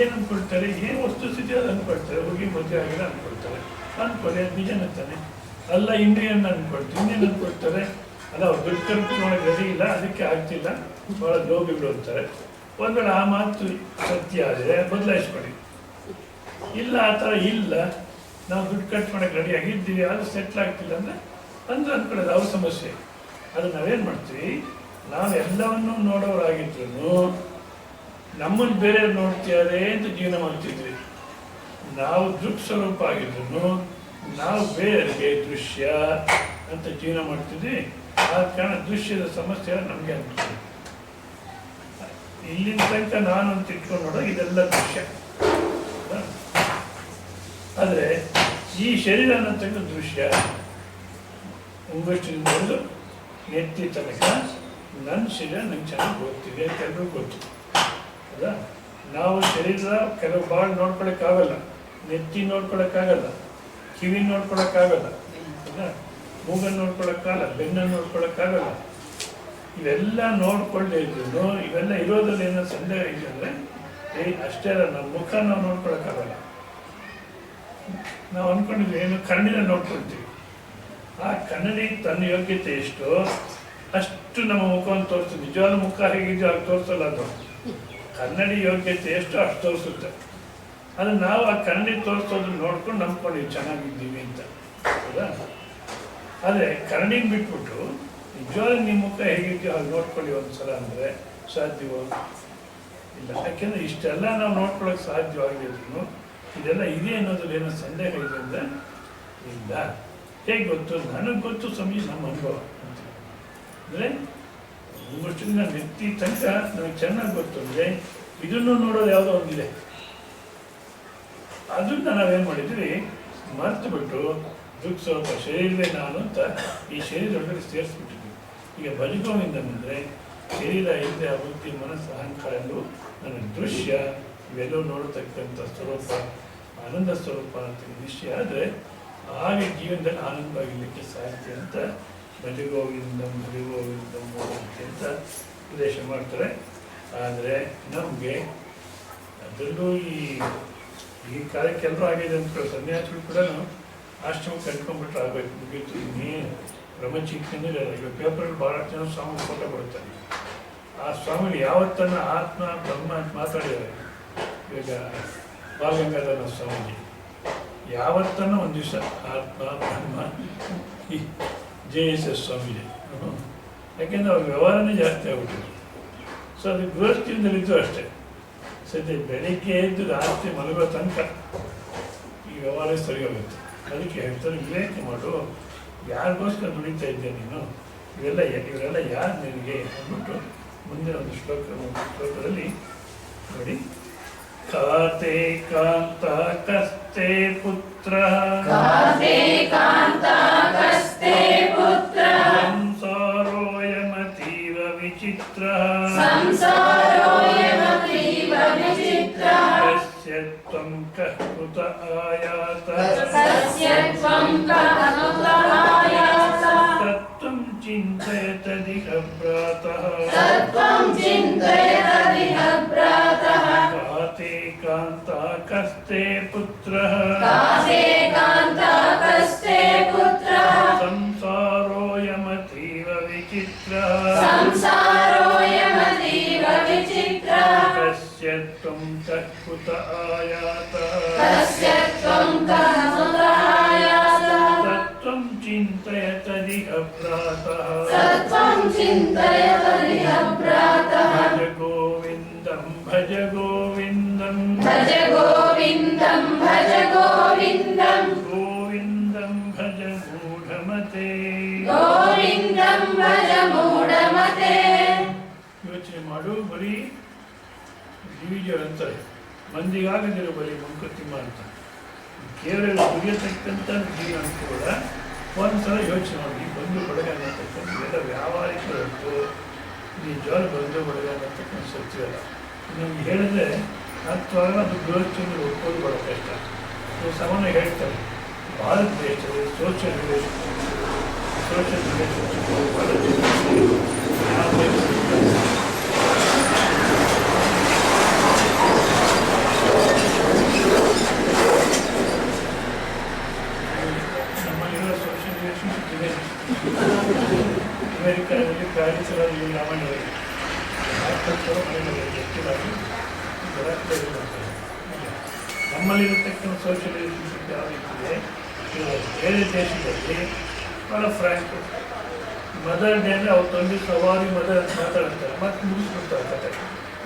ಏನು ಅಂದ್ಕೊಳ್ತಾರೆ, ಏನು ವಸ್ತುಸ್ಥಿತಿ ಅದು ಅಂದ್ಕೊಳ್ತಾರೆ. ಹುಡುಗಿ ಮದುವೆ ಆಗಿಲ್ಲ ಅಂದ್ಕೊಳ್ತಾರೆ, ಅಂದ್ಕೊಳ್ಳಿ, ಅದು ನಿಜನೇ ತಾನೆ. ಅಲ್ಲ ಇನ್ನೇನು ಅಂದ್ಕೊಳ್ತೀವಿ, ಇನ್ನೇನು ಅಂದ್ಕೊಳ್ತಾರೆ, ಅಲ್ಲ ಅವ್ರು ದುಡ್ಡು ಖರ್ಚು ಮಾಡೋಕ್ಕೆ ರೆಡಿ ಇಲ್ಲ, ಅದಕ್ಕೆ ಆಗ್ತಿಲ್ಲ, ಭಾಳ ಲೋಭಿಗಳು ಅಂತಾರೆ. ಒಂದು ವೇಳೆ ಆ ಮಾತು ಸತ್ಯ ಆದರೆ ಬದಲಾಯಿಸ್ಕೊಳ್ಳಿ. ಇಲ್ಲ ಆ ಥರ ಇಲ್ಲ, ನಾವು ದುಡ್ಡು ಖರ್ಚು ಮಾಡೋಕ್ಕೆ ರೆಡಿ ಆಗಿದ್ದೀವಿ, ಅದು ಸೆಟ್ಲ್ ಆಗ್ತಿಲ್ಲ ಅಂದರೆ ಅಂದ್ಕೊಳ್ಳೋದು ಅವ್ರ ಸಮಸ್ಯೆ. ಅದು ನಾವೇನು ಮಾಡ್ತೀವಿ, ನಾವು ಎಲ್ಲವನ್ನೂ ನೋಡೋರಾಗಿದ್ರು ನಮ್ಮನ್ನು ಬೇರೆ ನೋಡ್ತಿದ್ದಾರೆ ಅಂತ ಜೀವನ ಮಾಡ್ತಿದ್ವಿ. ನಾವು ದೃಕ್ ಸ್ವರೂಪ ಆಗಿದ್ರು ನಾವು ಬೇರೆಯವರಿಗೆ ದೃಶ್ಯ ಅಂತ ಜೀವನ ಮಾಡ್ತಿದ್ವಿ. ಆದ ಕಾರಣ ದೃಶ್ಯದ ಸಮಸ್ಯೆ ನಮಗೆ ಅನ್ಕೊಳ್ಳಿ. ಇಲ್ಲಿನ ತನಕ ನಾನು ಅಂತ ಇಟ್ಕೊಂಡು ನೋಡೋ ಇದೆಲ್ಲ ದೃಶ್ಯ. ಆದರೆ ಈ ಶರೀರ ಅನ್ನತಕ್ಕ ದೃಶ್ಯ. ಮುಂಗಷ್ಟಿಂದ ಹಿಡಿದು ನೆತ್ತಿ ತನಕ ನನ್ನ ಶರೀರ ನಂಗೆ ಚೆನ್ನಾಗಿ ಗೊತ್ತಿದೆ ಅಂತ ಎಲ್ರಿಗೂ ಗೊತ್ತು, ಹೌದಾ? ನಾವು ಶರೀರ ಕೆಲವು ಭಾಳ ನೋಡ್ಕೊಳಕ್ಕಾಗಲ್ಲ, ನೆತ್ತಿ ನೋಡ್ಕೊಳಕ್ಕಾಗಲ್ಲ, ಕಿವಿ ನೋಡ್ಕೊಳಕ್ಕಾಗಲ್ಲ, ಹೌದಾ? ಮೂಗನ್ನು ನೋಡ್ಕೊಳಕ್ಕಾಗಲ್ಲ, ಬೆನ್ನನ್ನು ನೋಡ್ಕೊಳಕ್ಕಾಗಲ್ಲ, ಇವೆಲ್ಲ ನೋಡ್ಕೊಳ್ಳೇ ಇದ್ರು ಇವೆಲ್ಲ ಇರೋದ್ರಲ್ಲಿ ಏನೋ ಸಂದೇಹ ಇದೆ ಅಂದರೆ ಅಷ್ಟೇ ಅಲ್ಲ, ನಮ್ಮ ಮುಖ ನಾವು ನೋಡ್ಕೊಳಕ್ಕಾಗಲ್ಲ. ನಾವು ಅಂದ್ಕೊಂಡಿದ್ವಿ ಏನು ಕಣ್ಣಿನ ನೋಡ್ಕೊಳ್ತೀವಿ. ಆ ಕನ್ನಡಿ ತನ್ನ ಯೋಗ್ಯತೆ ಎಷ್ಟು ಅಷ್ಟು ನಮ್ಮ ಮುಖವನ್ನು ತೋರಿಸ್ತದೆ. ನಿಜವಾದ ಮುಖ ಹೇಗಿದೆಯೋ ಅದು ತೋರಿಸಲ್ಲ. ಅದು ಕನ್ನಡಿ ಯೋಗ್ಯತೆ ಎಷ್ಟು ಅಷ್ಟು ತೋರಿಸುತ್ತೆ. ಅದು ನಾವು ಆ ಕನ್ನಡಿ ತೋರಿಸೋದನ್ನ ನೋಡ್ಕೊಂಡು ನಂಬ್ಕೊಂಡಿವಿ ಚೆನ್ನಾಗಿದ್ದೀವಿ ಅಂತ, ಹೌದಾ? ಆದರೆ ಕನ್ನಡಿನ ಬಿಟ್ಬಿಟ್ಟು ನಿಜವಾದ ನಿಮ್ಮ ಮುಖ ಹೇಗಿದೆಯೋ ಅದು ನೋಡ್ಕೊಳ್ಳಿ ಒಂದ್ಸಲ ಅಂದರೆ ಸಾಧ್ಯವೋ ಇಲ್ಲ. ಯಾಕೆಂದರೆ ಇಷ್ಟೆಲ್ಲ ನಾವು ನೋಡ್ಕೊಳ್ಳೋಕೆ ಸಾಧ್ಯವಾಗಿದ್ರು ಇದೆಲ್ಲ ಇದೆ ಅನ್ನೋದ್ರಲ್ಲಿ ಏನೋ ಸಂದೇಹ ಇದೆ ಅಂತ ಇಲ್ಲ. ಹೇಗೆ ಗೊತ್ತು? ನನಗೆ ಗೊತ್ತು ಸ್ವಾಮಿ, ನಮ್ಮ ಅನುಭವ ಅಂತ ಅಂದರೆ ಒಂದಷ್ಟು ದಿನ ನೆತ್ತಿ ತನಕ ನನಗೆ ಚೆನ್ನಾಗಿ ಗೊತ್ತು. ಅಂದರೆ ಇದನ್ನು ನೋಡೋದು ಯಾವುದೋ ಒಂದಿದೆ, ಅದನ್ನ ನಾವೇನು ಮಾಡಿದ್ವಿ ಮರ್ತು ಬಿಟ್ಟು ದುಃಖ ಸ್ವಲ್ಪ ಶರೀರವೇ ನಾನು ಅಂತ ಈ ಶರೀರದೊಳಗಡೆ ಸೇರಿಸ್ಬಿಟ್ಟಿದ್ವಿ. ಈಗ ಭಜಗೋವಿಂದನೆಂದರೆ ಶರೀರ ಇಲ್ಲದೆ ಆ ಬುದ್ಧಿ ಮನಸ್ಸು ಅಹಂಕಾರಗಳು ನನ್ನ ದೃಶ್ಯ ಇವೆಲ್ಲವೂ ನೋಡತಕ್ಕಂಥ ಸ್ವರೂಪ ಆನಂದ ಸ್ವರೂಪ ಅಂತ ನಿಶ್ಚಯ ಆದರೆ ಆಗ ಜೀವನದಲ್ಲಿ ಆನಂದವಾಗಿರಲಿಕ್ಕೆ ಸಾಧ್ಯ ಅಂತ ಭಜಗೋವಿಂದಂ ಅಂತ ಉಪದೇಶ ಮಾಡ್ತಾರೆ. ಆದರೆ ನಮಗೆ ಅದರಲ್ಲೂ ಈ ಕಾಲಕ್ಕೆ ಎಲ್ಲರೂ ಆಗಿದೆ ಅಂತ ಸನ್ಯಾಸಿಗಳು ಕೂಡ ಆಶ್ರಮ ಕಂಡ್ಕೊಂಡ್ಬಿಟ್ರೆ ಆಗಬೇಕು, ಮುಗೀತು. ಇನ್ನೇನು ಬ್ರಹ್ಮಚಿಂತನೆ ಈಗ ಪೇಪರಲ್ಲಿ ಭಾಳ ಜನ ಸ್ವಾಮಿ ಫೋಟೋ ಕೊಡ್ತಾರೆ. ಆ ಸ್ವಾಮಿಗಳು ಯಾವತ್ತನ್ನ ಆತ್ಮ ಬ್ರಹ್ಮ ಅಂತ ಮಾತಾಡಿದ್ದಾರೆ. ಈಗ ಬಾಲಗಂಗಾಧರ ಸ್ವಾಮೀಜಿ ಯಾವತ್ತನ್ನ ಒಂದು ದಿವಸ ಆತ್ಮ ಬ್ರಹ್ಮ ಈ JSS ಸ್ವಾಮೀಜಿ, ಯಾಕೆಂದ್ರೆ ಅವ್ರ ವ್ಯವಹಾರನೇ ಜಾಸ್ತಿ ಆಗ್ಬಿಟ್ಟಿದೆ. ಸೊ ಅದು ಗೃಹಸ್ಥಿನಲ್ಲಿದ್ದು ಅಷ್ಟೇ. ಸದ್ಯ ಬೆಳಿಗ್ಗೆ ಎದ್ದು ರಾತ್ರಿ ಮಲಗೋ ತನಕ ಈ ವ್ಯವಹಾರ ಸರಿ ಹೋಗುತ್ತೆ. ಅದಕ್ಕೆ ಹೇಳ್ತಾರೆ ವಿವೇಕ ಮಾಡು, ಯಾರಿಗೋಸ್ಕರ ದುಡಿತಾ ಇದ್ದೆ ನೀನು, ಇವರೆಲ್ಲ ಯಾರು ನಿನಗೆ ಅಂದ್ಬಿಟ್ಟು ಮುಂದೆ ಒಂದು ಶ್ಲೋಕದಲ್ಲಿ ನೋಡಿ. ಕಾತೆ ಕಾಂತ ಕಸ್ತೆ ಪುತ್ರ ಸಂಸಾರೋಯಮತೀವ ವಿಚಿತ್ರ ಯಸ್ಯ ತ್ವಂ ಕಃ ಕೃತ ಆಯಾತ ತತ್ವಂ ಚಿಂತಯತದಿಹ ಭ್ರಾತಃ ಕಾತೆ ಕಾಂತ ಕಸ್ತೆ ಪುತ್ರಃ ಸಂಸಾರೋಯಮತೀವ ವಿಚಿತ್ರಃ ಕಸ್ಯ ತ್ವಂ ಕಃ ಕುತ ಆಯಾತಃ ತತ್ವಂ ಚಿಂತಯತದಿಹ ಭ್ರಾತಃ ಭಜ ಗೋವಿಂದಂ ಭಜ ಗೋವಿಂದಂ ಗೋವಿಂದಂ ಭಜ ಮೂಢಮತೆ. ಯೋಚನೆ ಮಾಡು, ಬರೀ ಡಿವಿಜರ್ ಅಂತಾರೆ, ಮಂದಿಗಾಗದಿರೋ ಬರೀ ಮಂಕುತಿಮ್ಮ ಅಂತ. ಕೇವಲ ದುಡಿಯತಕ್ಕಂಥ ಜೀವ ಅಂತ ಕೂಡ ಒಂದ್ಸಲ ಯೋಚನೆ ಮಾಡಿ. ಬಂದು ಬಡಗ ಅನ್ನತಕ್ಕಂಥ ಎಲ್ಲ ವ್ಯಾವಹಾರಿಕ ಹೊರತು ನಿಜವಾದ ಬಂದು ಬಡಗ ಅನ್ನತಕ್ಕಂಥ ಸತ್ಯವಲ್ಲ. ನಮ್ಗೆ ಹೇಳಿದ್ರೆ ಅಥವಾ ಅದು ಗೃಹಸ್ಥಿಗೆ ಒಪ್ಪೋದು ಬಹಳ ಕಷ್ಟ. ಸಾಮಾನ್ಯ ಹೇಳ್ತಾರೆ ಭಾರತ ದೇಶದಲ್ಲಿ ಸೋಷಿಯಲ್ ರಿಲೇಷನ್ಶಿಪ್ ಭಾಳ ನಮ್ಮಲ್ಲಿರೋ ಸೋಷಿಯಲ್ ರಿಲೇಷನ್ಶಿಪ್ ಇದೆ. ಅಮೆರಿಕಾದಲ್ಲಿ ಪ್ಯಾರಿಸರಲ್ಲಿ ರಾಮಾಯಣದಲ್ಲಿ ನಮ್ಮಲ್ಲಿರತಕ್ಕಂಥ ಸೋಷಿಯಲ್ ರಿಲೇಷನ್ಶಿಪ್ ಯಾವ ರೀತಿದೆ, ಬೇರೆ ದೇಶದಲ್ಲಿ ಭಾಳ ಫ್ರ್ಯಾಂಕು. ಮದರ್ ಡೇ ಅಂದರೆ ಅವ್ರು ತಂದೆ ಸವಾರಿ ಮದರ್ ಅಂತ ಮಾತಾಡ್ತಾರೆ, ಮತ್ತೆ ಮುಗಿಸ್ಬಿಡ್ತಾರೆ ಕತೆ.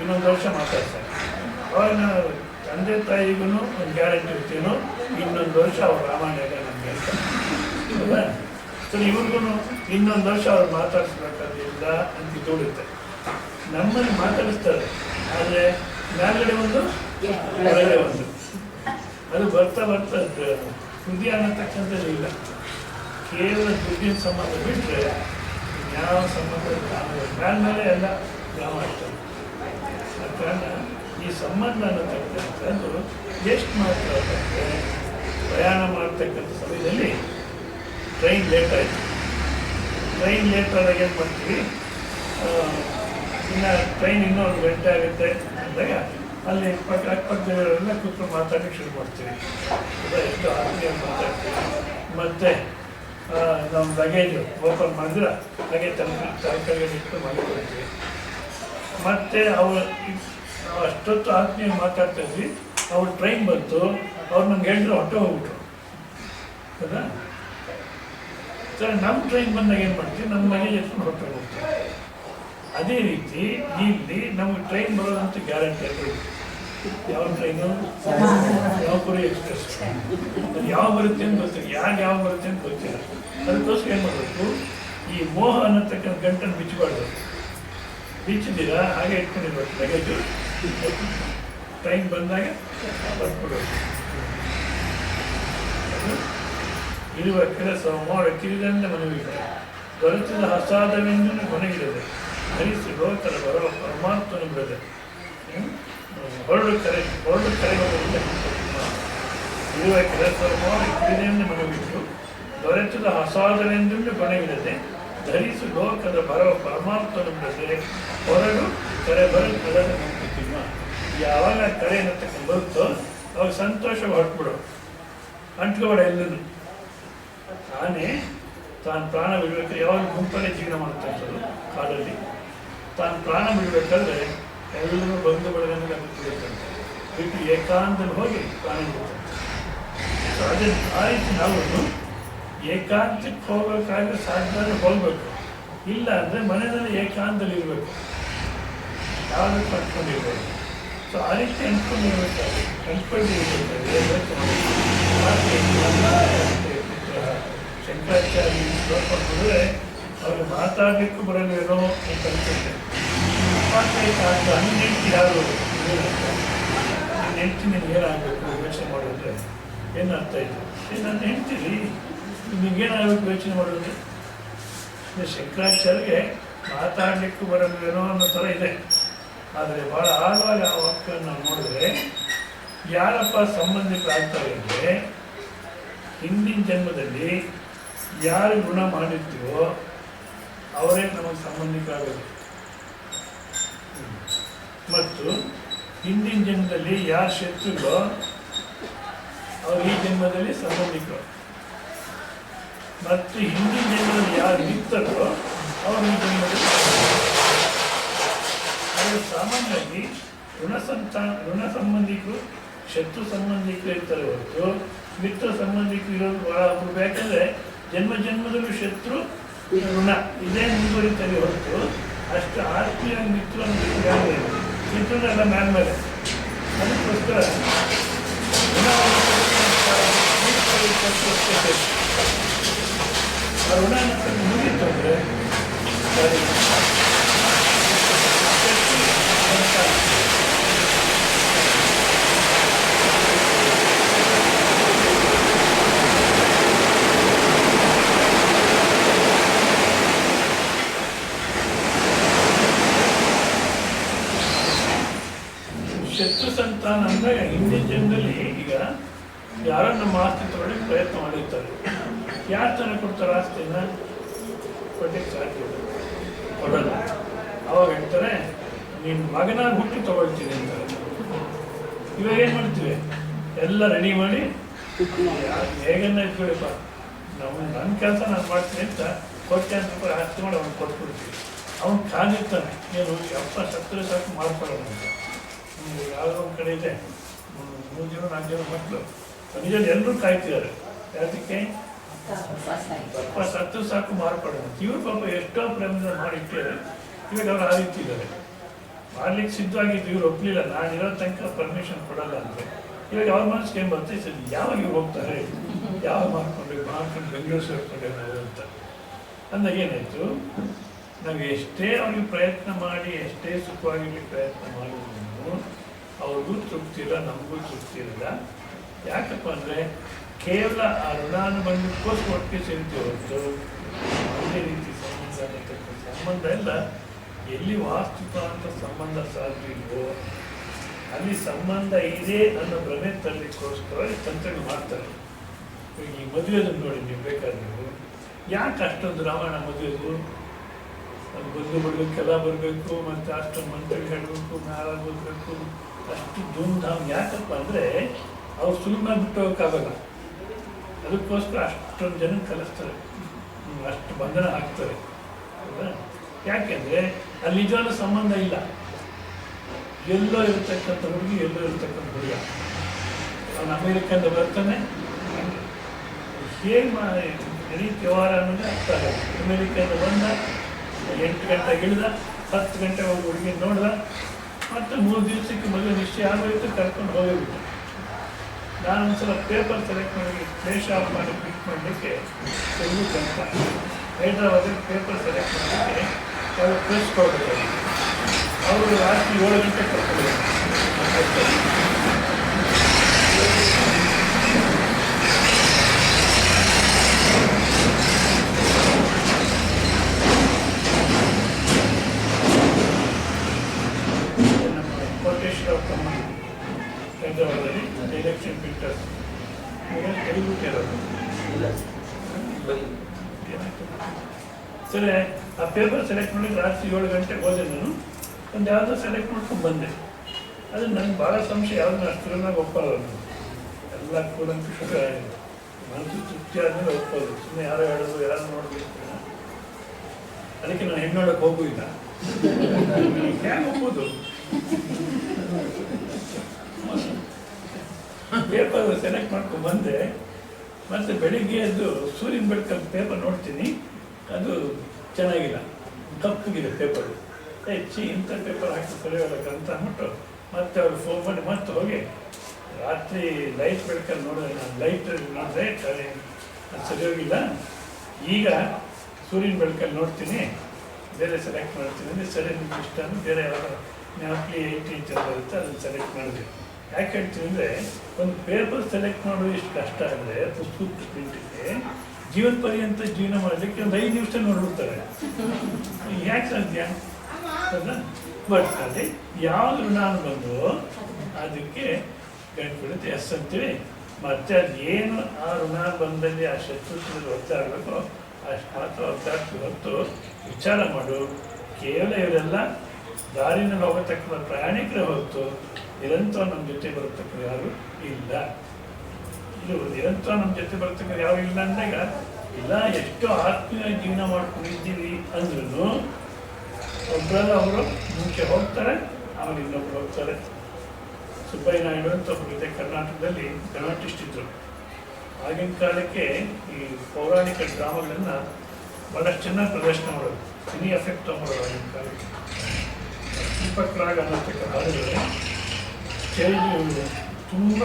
ಇನ್ನೊಂದು ವರ್ಷ ಮಾತಾಡ್ತಾರೆ. ಅವಾಗ ನಾವು ತಂದೆ ತಾಯಿಗೂ ಒಂದು ಗ್ಯಾರಂಟಿ ಇರ್ತೀನೋ ಇನ್ನೊಂದು ವರ್ಷ ಅವ್ರು ರಾಮಾಯಣ ನಮಗೆ ಅಂತ ಅಲ್ವಾ. ಸರಿ, ಇವ್ರಿಗೂ ಇನ್ನೊಂದು ವರ್ಷ ಅವ್ರು ಮಾತಾಡಿಸ್ಬೇಕಾದಿಲ್ಲ ಅಂತ ತೋಡುತ್ತೆ. ನಮ್ಮಲ್ಲಿ ಮಾತಾಡಿಸ್ತಾರೆ, ಆದರೆ ಮೇಲ್ಗಡೆ ಒಂದು ಹೊರಗಡೆ ಒಂದು. ಅದು ಬರ್ತಾ ಬರ್ತಾ ಹೃದಯ ಅನ್ನತಕ್ಕಂಥದ್ದು ಇಲ್ಲ. ಕೇವಲ ದುಡ್ಡಿನ ಸಂಬಂಧ ಬಿಟ್ಟರೆ ಯಾವ ಸಂಬಂಧ ಮೇಲೆ ಎಲ್ಲ ಗ್ರಾಮ ಆಗ್ತದೆ. ಆ ಕಾರಣ ಈ ಸಂಬಂಧ ಅನ್ನತಕ್ಕಂಥದ್ದು ಎಷ್ಟು ಮಾತ್ರ ಅಂದರೆ ಪ್ರಯಾಣ ಮಾಡ್ತಕ್ಕಂಥ ಸಮಯದಲ್ಲಿ ಟ್ರೈನ್ ಲೇಟ್ ಆಯಿತು. ಟ್ರೈನ್ ಲೇಟ್ ಆದಾಗ ಏನು ಮಾಡ್ತೀವಿ, ಇನ್ನು ಟ್ರೈನ್ ಇನ್ನೂ 1 ಗಂಟೆ ಆಗುತ್ತೆ ಅಂದಾಗ ಅಲ್ಲಿ ಅಕ್ಕಪಕ್ಕದವರೆಲ್ಲ ಕೂತ್ಕೊಂಡು ಮಾತಾಡಲಿಕ್ಕೆ ಶುರು ಮಾಡ್ತೀವಿ. ಎಷ್ಟು ಆತ್ಮೀಯ ಮಾತಾಡ್ತೀವಿ. ಮತ್ತು ನಮ್ಮ ಲಗೇಜು ಓಪನ್ ಮಾಡಿದ್ರೆ ಹಾಗೆ ತರಕಾರಿ ಇಟ್ಟು ಮಾಡಿಕೊಡ್ತೀವಿ. ಮತ್ತು ನಾವು ಅಷ್ಟೊತ್ತು ಆತ್ಮೀಯ ಮಾತಾಡ್ತಾ ಇದ್ವಿ. ಅವ್ರು ಟ್ರೈನ್ ಬಂತು, ಅವ್ರು ನಮ್ಗೆ ಹೇಳಿದ್ರು ಹೊಟ್ಟೆ ಹೋಗ್ಬಿಟ್ರು. ಹೌದಾ? ಸರ್, ನಮ್ಮ ಟ್ರೈನ್ ಬಂದಾಗ ಏನು ಮಾಡ್ತೀವಿ, ನಮ್ಮ ಲಗೇಜ್ ಎತ್ಕೊಂಡು ಹೊಟ್ಟೆ ಹೋಗ್ತೀವಿ. ಅದೇ ರೀತಿ ಇಲ್ಲಿ ನಮಗೆ ಟ್ರೈನ್ ಬರೋದಂತೂ ಗ್ಯಾರಂಟಿ ಅದು. ಯಾವ ಟ್ರೈನು? ಯಾವಪುರಿ ಎಕ್ಸ್ಪ್ರೆಸ್. ಅದು ಯಾವ ಬರುತ್ತೆ ಅಂತ ಗೊತ್ತಿಲ್ಲ, ಯಾವ ಬರುತ್ತೆ ಅಂತ ಗೊತ್ತಿಲ್ಲ. ಅದಕ್ಕೋಸ್ಕರ ಏನು ಮಾಡಬೇಕು, ಈ ಮೋಹ ಅನ್ನತಕ್ಕಂಥ ಗಂಟನ್ನು ಬಿಚ್ಚಬಾರ್ದು. ಬಿಚ್ಚಿದ್ದೀರಾ ಹಾಗೆ ಇಟ್ಕೊಂಡಿರ್ಬೇಕು ಲಗೇಜು. ಟ್ರೈನ್ ಬಂದಾಗ ಬರ್ಕೊಡ್ಬೇಕು. ಇರುವ ಕೆಲಸ ಕಿರಿದಂದ ಮನವಿ ದೊರೆತಿದ ಹಸಾದವೆಂದು ಕೊನೆಗಿಡದೆ ಹರಿಸಿ ಲೋಕದ ಬರುವ ಪರಮಾತ್ಮನ ಬಿಡದೆ ಹೊರಡು ಕರೆ ಇರುವ ಕೆಲಸ ಕಿರಿದಂದ ಮನವಿಟ್ಟು ದೊರೆತಿದ ಹಸಾದವೆಂದು ಕೊನೆಗಿಡದೆ ಧರಿಸಿ ಲೋಕದ ಬರುವ ಪರಮಾತ್ಮನ ಬಿಡದೆ ಹೊರಡು ಕರೆ ಬರುತ್ತದ ನಂಬಿಕೆಮ್ಮ. ಯಾವಾಗ ಕರೆ ಅನ್ನತಕ್ಕ ಬರುತ್ತೋ ಅವಾಗ ಸಂತೋಷ ಹೊರಟ್ಬಿಡು, ಅಂಟ್ಕೋಬೇಡ ಎಲ್ಲೂ. ತಾನೇ ತಾನು ಪ್ರಾಣ ಬಿಡಬೇಕಾದ್ರೆ ಯಾವಾಗ ಗುಂಪಲ್ಲೇ ಜೀವನ ಮಾಡ್ತಕ್ಕಂಥದ್ದು ಕಾಡಲ್ಲಿ. ತಾನು ಪ್ರಾಣ ಬಿಡಬೇಕಾದ್ರೆ ಎಲ್ಲರೂ ಬಂಧು ಬಳಗನೆಲ್ಲ ಬಿಟ್ಟಿರುತ್ತಂತೆ, ಬಿಟ್ಟು ಏಕಾಂತದಲ್ಲಿ ಹೋಗಿ ಪ್ರಾಣ ಬಿಡುತ್ತಂತೆ. ಅದೇ ಆ ರೀತಿ ನಾವು ಏಕಾಂತಕ್ಕೆ ಹೋಗ್ಬೇಕಾದ್ರೆ ಸಾಧ್ಯ ಹೋಗ್ಬೇಕು. ಇಲ್ಲ ಅಂದರೆ ಮನೆಯಲ್ಲಿ ಏಕಾಂತದಲ್ಲಿ ಇರಬೇಕು, ಯಾವುದಕ್ಕೆ ಅಂದ್ಕೊಂಡಿರ್ಬೇಕು. ಸೊ ಆ ರೀತಿ ಅಂದ್ಕೊಂಡಿರ್ಬೇಕಾದ್ರೆ ಶಂಕರಾಚಾರ್ಯ ಶ್ಲೋಕ ನೋಡಿದ್ರೆ ಅವ್ರಿಗೆ ಮಾತಾಡಲಿಕ್ಕೂ ಬರಲ್ವೇನೋ ಅಂತ ಅನ್ಸುತ್ತೆ. ಹನ್ನೆಂಟು ಯಾರು ಹೆಂಡ್ತಿ ನಿಮ್ಗೆ ಏನಾಗಬೇಕು ಯೋಚನೆ ಮಾಡಿದ್ರೆ ಏನು ಅರ್ಥ ಆಯಿತು? ನನ್ನ ಹೆಂಡ್ತೀರಿ ನಿಮಗೇನಾಗಬೇಕು ಯೋಚನೆ ಮಾಡೋದು? ಶಂಕರಾಚಾರ್ಯಗೆ ಮಾತಾಡಲಿಕ್ಕೂ ಬರಲ್ವೇನೋ ಅನ್ನೋ ಥರ ಇದೆ. ಆದರೆ ಭಾಳ ಆಳವಾಗಿ ಆ ವಾಕ್ಯವನ್ನು ನಾವು ನೋಡಿದ್ರೆ ಯಾರಪ್ಪ ಸಂಬಂಧಿಕರಾಗ್ತಾರೆ ಅಂದರೆ, ಹಿಂದಿನ ಜನ್ಮದಲ್ಲಿ ಯಾರು ಗುಣ ಮಾಡಿರ್ತೀವೋ ಅವರೇ ನಮಗೆ ಸಂಬಂಧಿಕರಾಗೋದು. ಮತ್ತು ಹಿಂದಿನ ಜನ್ಮದಲ್ಲಿ ಯಾರು ಶತ್ರುಗಳೋ ಅವ್ರು ಈ ಜನ್ಮದಲ್ಲಿ ಸಂಬಂಧಿಕರು. ಮತ್ತು ಹಿಂದಿನ ಜನ್ಮದಲ್ಲಿ ಯಾರು ಮಿತ್ರರೋ ಅವರು ಈ ಜನ್ಮದಲ್ಲಿ ಅವರು ಸಾಮಾನ್ಯವಾಗಿ ಋಣ ಸಂಬಂಧಿಕರು ಶತ್ರು ಸಂಬಂಧಿಕರು ಇರ್ತಾರೆ ಹೊರತು ಮಿತ್ರ ಸಂಬಂಧಿಕರು ಇರೋದು ಬಹಳ ಅಪರೂಪ. ಯಾಕಂದರೆ ಜನ್ಮದಲ್ಲೂ ಶತ್ರು ಋಣ ಇದೇ ಮುಂದುವರಿತಾರೆ ಹೊರತು ಅಷ್ಟು ಆತ್ಮೀಯ ಮಿತ್ರ ಮಿತ್ರನೆಲ್ಲ ಮೇಲೆ. ಅದಕ್ಕೋಸ್ಕರ ಆ ಋಣ ಮುಗಿತು ಅಂದರೆ ಶತ್ರು ಸಂತಾನ ಅಂದರೆ ಹಿಂದಿನ ಜನ್ಮದಲ್ಲಿ ಈಗ ಯಾರೋ ನಮ್ಮ ಆಸ್ತಿ ತಗೊಳ್ಳೋಕ್ಕೆ ಪ್ರಯತ್ನ ಮಾಡಿರ್ತಾರೆ. ಯಾರು ತನಕ ಕೊಡ್ತಾರೆ ಆಸ್ತಿನ? ಕೊಡ್ಲಿಕ್ಕೆ ಸಾಧ್ಯ ಕೊಡಲ್ಲ. ಅವಾಗ ಹೇಳ್ತಾರೆ ನಿನ್ನ ಮಗನಾಗಿ ಹುಟ್ಟು ತಗೊಳ್ತೀನಿ ಅಂತಾರೆ. ಇವಾಗ ಏನು ಮಾಡ್ತೀವಿ, ಎಲ್ಲ ರೆಡಿ ಮಾಡಿ ಹೇಗನ್ನ ಇಟ್ಕೊಳ್ಳಿಪ್ಪ, ನನ್ನ ಕೆಲಸ ನಾನು ಮಾಡ್ತೀನಿ ಅಂತ ₹1,00,000 ಆಸ್ತಿ ಮಾಡಿ ಅವ್ನು ಕೊಟ್ಬಿಡ್ತೀವಿ. ಅವ್ನು ಕಾದಿರ್ತಾನೆ, ಏನು ಅಪ್ಪ ಸತ್ತರೆ ಸಾಕು ಮಾಡ್ಕೊಳ್ಳೋಣ ಅಂತ. ಯಾವುದೋ ಒಂದು ಕಡೆ ಇದೆ 3 ಜನ 4 ಜನ ಮಕ್ಕಳು, ನಿಜಲ್ಲಿ ಎಲ್ಲರೂ ಕಾಯ್ತಿದ್ದಾರೆ. ಯಾವುದಕ್ಕೆ? ಅಪ್ಪ ಸತ್ತು ಸಾಕು ಮಾರ್ಪಡೋಣ. ಇವ್ರು ಪಾಪ ಎಷ್ಟೋ ಪ್ರೇಮದಿಂದ ಮಾಡಿಟ್ಟಿದ್ದಾರೆ. ಇವಾಗ ಅವ್ರು ಆ ರೀತಿ ಇದ್ದಾರೆ, ಮಾಡ್ಲಿಕ್ಕೆ ಸಿದ್ಧವಾಗಿದ್ದು. ಇವ್ರು ಒಪ್ಪಲಿಲ್ಲ, ನಾನಿರೋ ತನಕ ಪರ್ಮಿಷನ್ ಕೊಡಲ್ಲ ಅಂದರೆ. ಇವಾಗ ಅವ್ರ ಮನಸ್ಸಿಗೆ ಏನು ಬರ್ತಾ ಸರಿ, ಯಾವಾಗ ಇವ್ರು ಹೋಗ್ತಾರೆ, ಯಾವಾಗ ಮಾಡ್ಕೊಂಡು ಬೆಂಗಳೂರು ಸೇರ್ಕೊಂಡೆ ನಾವು ಅಂತ ಅಂದಾಗ ಏನಾಯಿತು, ನಾವು ಎಷ್ಟೇ ಅವ್ರಿಗೆ ಪ್ರಯತ್ನ ಮಾಡಿ ಎಷ್ಟೇ ಸುಖವಾಗಿರ್ಲಿಕ್ಕೆ ಪ್ರಯತ್ನ ಮಾಡಿದ್ರು ಅವ್ರಿಗೂ ತೃಪ್ತಿ ಇಲ್ಲ, ನಮಗೂ ತೃಪ್ತಿ ಇಲ್ಲ. ಯಾಕಪ್ಪ ಅಂದರೆ ಕೇವಲ ಆ ಋಣಾನುಬಂಧಕ್ಕೋಸ್ಕರ ಒಟ್ಟಿಗೆ ಸೇರ್ತೀವಿ ಹೊರತು ಅದೇ ರೀತಿ ಸಂಬಂಧ ಎಲ್ಲ ಎಲ್ಲಿ ವಾಸ್ತುಕ ಅಂತ ಸಂಬಂಧ ಸಾಧ್ಯ ಇಲ್ವೋ ಅಲ್ಲಿ ಸಂಬಂಧ ಇದೆ ಅನ್ನೋ ಭ್ರಮೆ ತರಲಿಕ್ಕೋಸ್ಕರ ತಂತ್ರಗಳು ಮಾಡ್ತಾರೆ. ಈ ಮದುವೆದನ್ನು ನೋಡಿ ನೀವು ಬೇಕಾದ್ರೆ, ನೀವು ಯಾಕೆ ಅಷ್ಟೊಂದು ರಾಮಾಯಣ ಮದುವೆದು ಅದು ಬಂದು ಬಿಡಬೇಕೆಲ್ಲ ಬರಬೇಕು, ಮತ್ತು ಅಷ್ಟು ಮಂತ್ರಿ ಹೇಳಬೇಕು, ಮ್ಯಾಲ ಬರಬೇಕು, ಅಷ್ಟು ಧೂಮ್ಧಾಮ್. ಯಾಕಪ್ಪ ಅಂದರೆ ಅವ್ರು ಸುಲಭ ಬಿಟ್ಟು ಹೋಗೋಕ್ಕಾಗಲ್ಲ. ಅದಕ್ಕೋಸ್ಕರ ಅಷ್ಟೊಂದು ಜನ ಕಲಿಸ್ತಾರೆ, ಅಷ್ಟು ಬಂಧನ ಹಾಕ್ತಾರೆ. ಹೌದಾ? ಯಾಕೆಂದರೆ ಅಲ್ಲಿ ನಿಜವಾದ ಸಂಬಂಧ ಇಲ್ಲ. ಎಲ್ಲೋ ಇರತಕ್ಕಂಥ ಹುಡುಗಿ, ಎಲ್ಲೋ ಇರತಕ್ಕಂಥ ಹುಡುಗ, ಅವನು ಅಮೇರಿಕದಿಂದ ಬರ್ತಾನೆ, ಹೇಗೆ ಇಡೀ ವ್ಯವಹಾರ ಅನ್ನೋದೇ ಅರ್ಥ ಆಗಲ್ಲ. ಅಮೇರಿಕದಿಂದ ಬಂದ, 8 ಗಂಟೆಗೆ ಇಳಿದ, 10 ಗಂಟೆ ಹೋಗಿ ಹುಡುಗಿ ನೋಡ್ದ, ಮತ್ತು 3 ದಿವಸಕ್ಕೆ ಮದುವೆ ನಿಶ್ಚಯ ಆಗೋಯ್ತು, ಕರ್ಕೊಂಡು ಹೋಗಿಬಿಟ್ಟು. ನಾನು ಒಂದ್ಸಲ ಪೇಪರ್ ಸೆಲೆಕ್ಟ್ ಮಾಡಿ ಪ್ಲೇಸ್ ಆಫ್ ಮಾಡಿ ಕ್ಲಿಕ್ ಮಾಡಲಿಕ್ಕೆ ತೆಲುಗು ಅಂತ ಹೈದ್ರಾಬಾದಲ್ಲಿ ಪೇಪರ್ ಸೆಲೆಕ್ಟ್ ಮಾಡಲಿಕ್ಕೆ ಯಾವ ಪ್ರೆಸ್ ಕೊಡಬೇಕು. ಅವರು ರಾತ್ರಿ 7 ಗಂಟೆ ಕರ್ಕೊಂಡು ಕೋಟೇಶ್ವರ ಕಂಪನಿ ಹೈದ್ರಾಬಾದಲ್ಲಿ ಎಲೆಕ್ಷನ್ ಫಿಲ್ಟರ್ಸ್ ತೆಲುಗು ಕೇಳೋದು ಸರಿ. ಆ ಪೇಪರ್ ಸೆಲೆಕ್ಟ್ ಮಾಡಿ ರಾತ್ರಿ 7 ಗಂಟೆಗೆ ಹೋದೆ. ನಾನು ಒಂದು ಯಾವುದೋ ಸೆಲೆಕ್ಟ್ ಮಾಡ್ಕೊಂಡು ಬಂದೆ. ಅದು ನನಗೆ ಭಾಳ ಸಂಶಯ, ಯಾವುದನ್ನ ಅಷ್ಟರನ್ನಾಗಿ ಒಪ್ಪಲ್ಲ. ನಾನು ಎಲ್ಲ ಕೂಲಂಕುಷ ಮನಸ್ಸು ತೃಪ್ತಿ ಆದಮೇಲೆ ಒಪ್ಪೋದು. ಸುಮ್ಮನೆ ಯಾರೋ ಹೇಳೋದು, ಯಾರು ನೋಡಬೇಕು. ಅದಕ್ಕೆ ನಾನು ಹೆಣ್ಣು ನೋಡೋಕೆ ಹೋಗುವುದಿಲ್ಲ. ಹೇಗೆ ಒಪ್ಪೋದು? ಪೇಪರ್ ಸೆಲೆಕ್ಟ್ ಮಾಡ್ಕೊಂಡು ಬಂದೆ. ಮತ್ತು ಬೆಳಿಗ್ಗೆ ಎದ್ದು ಸೂರ್ಯನ ಬೆಳಕಲ್ಲಿ ಪೇಪರ್ ನೋಡ್ತೀನಿ, ಅದು ಚೆನ್ನಾಗಿಲ್ಲ, ಕಪ್ಪುಗಿದೆ ಪೇಪರು. ಹೆಚ್ಚಿ ಇಂಥ ಪೇಪರ್ ಹಾಕಿ ಸರಿಯೋಲ್ಲಕ್ಕೆ ಅಂತ ಅಂದ್ಬಿಟ್ಟು ಮತ್ತೆ ಅವ್ರು ಫೋನ್ ಮಾಡಿ ಮತ್ತೆ ಹೋಗಿ ರಾತ್ರಿ ಲೈಟ್ ಬೆಳಕಲ್ಲಿ ನೋಡಿದೆ. ನಾನು ಲೈಟ್ ನೋಡಿದೆ, ಅದು ಸರಿ ಹೋಗಿಲ್ಲ. ಈಗ ಸೂರ್ಯನ ಬೆಳಕಲ್ಲಿ ನೋಡ್ತೀನಿ, ಬೇರೆ ಸೆಲೆಕ್ಟ್ ಮಾಡ್ತೀನಿ ಅಂದರೆ ಸರಿ ನಿಮ್ಗೆ ಇಷ್ಟ ಅಂದರೆ ಬೇರೆ ಯಾವಾಗ ನ್ಯಾಪ್ಲಿ 8 ಇಂಚ್ ಬರುತ್ತೆ ಅದನ್ನು ಸೆಲೆಕ್ಟ್ ಮಾಡಿದೆ. ಯಾಕೆ ಹೇಳ್ತೀನಿ ಅಂದರೆ, ಒಂದು ಪೇಪರ್ ಸೆಲೆಕ್ಟ್ ಮಾಡೋದು ಎಷ್ಟು ಕಷ್ಟ ಅಂದರೆ ಪುಸ್ತಕದ ಪ್ರಿಂಟಿಗೆ ಜೀವನ ಪರ್ಯಂತ ಜೀವನ ಮಾಡಲಿಕ್ಕೆ ಒಂದು 5 ನಿಮಿಷ ನೋಡ್ಬಿಡ್ತಾರೆ. ಯಾಕೆ ಸಾಧ್ಯ? ಹೌದಾ? ಬಟ್ ಅಲ್ಲಿ ಯಾವುದು ಋಣಾನು ಬಂದು ಅದಕ್ಕೆ ಗಂಟುಬಿಡುತ್ತೆ ಎಸ್ ಅಂತೀವಿ. ಮತ್ತು ಅದೇನು ಆ ಋಣ ಬಂದಲ್ಲಿ ಆ ಶತ್ರುತ್ವದಲ್ಲಿ ಒತ್ತಾಡಬೇಕೋ ಅಷ್ಟು ಮಾತ್ರ ಒತ್ತಾಡ್ತೀವಿ ಹೊತ್ತು ವಿಚಾರ ಮಾಡು. ಕೇವಲ ಇವರೆಲ್ಲ ದಾರಿನಲ್ಲಿ ಹೋಗತಕ್ಕ ಪ್ರಯಾಣಿಕರೇ ಹೊರತು ನಿರಂತರ ನಮ್ಮ ಜೊತೆ ಬರತಕ್ಕ ಯಾರು ಇಲ್ಲ. ಇದು ನಿರಂತರ ನಮ್ಮ ಜೊತೆ ಬರತಕ್ಕ ಯಾರು ಇಲ್ಲ ಅಂದಾಗ ಇಲ್ಲ. ಎಷ್ಟೋ ಆತ್ಮೀಯ ಜೀವನ ಮಾಡ್ಕೊಂಡಿದ್ದೀವಿ ಅಂದ್ರೂ ಒಬ್ಬರಲ್ಲ ಅವರು ಮುಂಚೆ ಹೋಗ್ತಾರೆ, ಆಮೇಲೆ ಇನ್ನೊಬ್ರು ಹೋಗ್ತಾರೆ. ಸುಬ್ಬಯ್ಯ ನಾಯ್ಡು ಅಂತ ಒಬ್ಬರಿದೆ ಕರ್ನಾಟಕದಲ್ಲಿ, ಡ್ರಾಮಾಟಿಸ್ಟ್ ಇದ್ರು. ಆಗಿನ ಕಾಲಕ್ಕೆ ಈ ಪೌರಾಣಿಕ ಡ್ರಾಮಾಗಳನ್ನು ಭಾಳಷ್ಟು ಚೆನ್ನಾಗಿ ಪ್ರದರ್ಶನ ಮಾಡೋದು, ಸಿನಿ ಎಫೆಕ್ಟ್ ತೊಗೊಳೋದು. ಆಗಿನ ಕಾಲಕ್ಕೆ ದೀಪಕ್ ರಾಗ್ ಅನ್ನತಕ್ಕ ಹಾಡುಗಳು ಸ್ಟೇಜ್ ತುಂಬ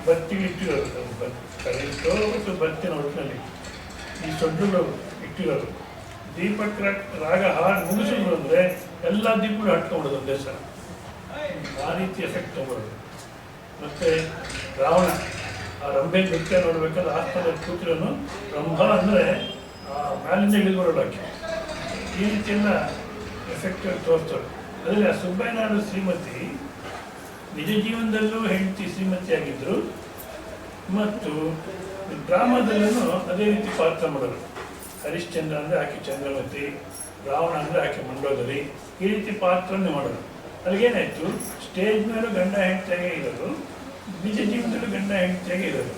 ಬತ್ತಿಗೆ ಇಟ್ಟಿರೋದು. ಕರೆಂಟೋ ಮತ್ತು ಬತ್ತಿನ ಒಟ್ಟಿನಲ್ಲಿ ಈ ಸೊಡ್ಡುಗಳು ಇಟ್ಟಿರೋದು. ದೀಪಕ್ ರಾಗ ಹಾಡು ಮುಗಿಸಿದ್ರು ಅಂದರೆ ಎಲ್ಲ ದೀಪಗಳು ಹಟ್ಕೊಂಡ್ಬಿಡೋದು ಒಂದೇ ಸಲ. ಆ ರೀತಿ ಎಫೆಕ್ಟ್ ತೊಗೊಳೋದು. ಮತ್ತು ರಾವಣ ಆ ರಂಭೆ ನೃತ್ಯ ನೋಡ್ಬೇಕಾದ್ರೆ ಆಸ್ಪತ್ರೆ ಕೂತಿರೋನು, ರಂಭ ಅಂದರೆ ಮ್ಯಾಲಿಂದ ಇಳಿದುಬರೋಳಕ್ಕೆ. ಈ ರೀತಿಯೆಲ್ಲ ಎಫೆಕ್ಟ್ ತೋರಿಸ್ತಾರೆ. ಅದರಲ್ಲಿ ಆ ಸುಬ್ಬಯ್ಯ ನಾಯ್ಡು ಶ್ರೀಮತಿ ನಿಜ ಜೀವನದಲ್ಲೂ ಹೆಂಡತಿ ಶ್ರೀಮತಿಯಾಗಿದ್ದರು ಮತ್ತು ಡ್ರಾಮಾದಲ್ಲೂ ಅದೇ ರೀತಿ ಪಾತ್ರ ಮಾಡೋರು. ಹರಿಶ್ಚಂದ್ರ ಅಂದರೆ ಆಕೆ ಚಂದ್ರಮತಿ, ರಾವಣ ಅಂದರೆ ಆಕೆ ಮಂಡೋದರಿ, ಈ ರೀತಿ ಪಾತ್ರನೇ ಮಾಡೋರು. ಅಲ್ಲಿಗೇನಾಯಿತು, ಸ್ಟೇಜ್ ಮೇಲೂ ಗಂಡ ಹೆಂಡತಿಯಾಗೇ ಇರೋರು, ನಿಜ ಜೀವನದಲ್ಲೂ ಗಂಡ ಹೆಂಡತಿಯಾಗೇ ಇರೋರು.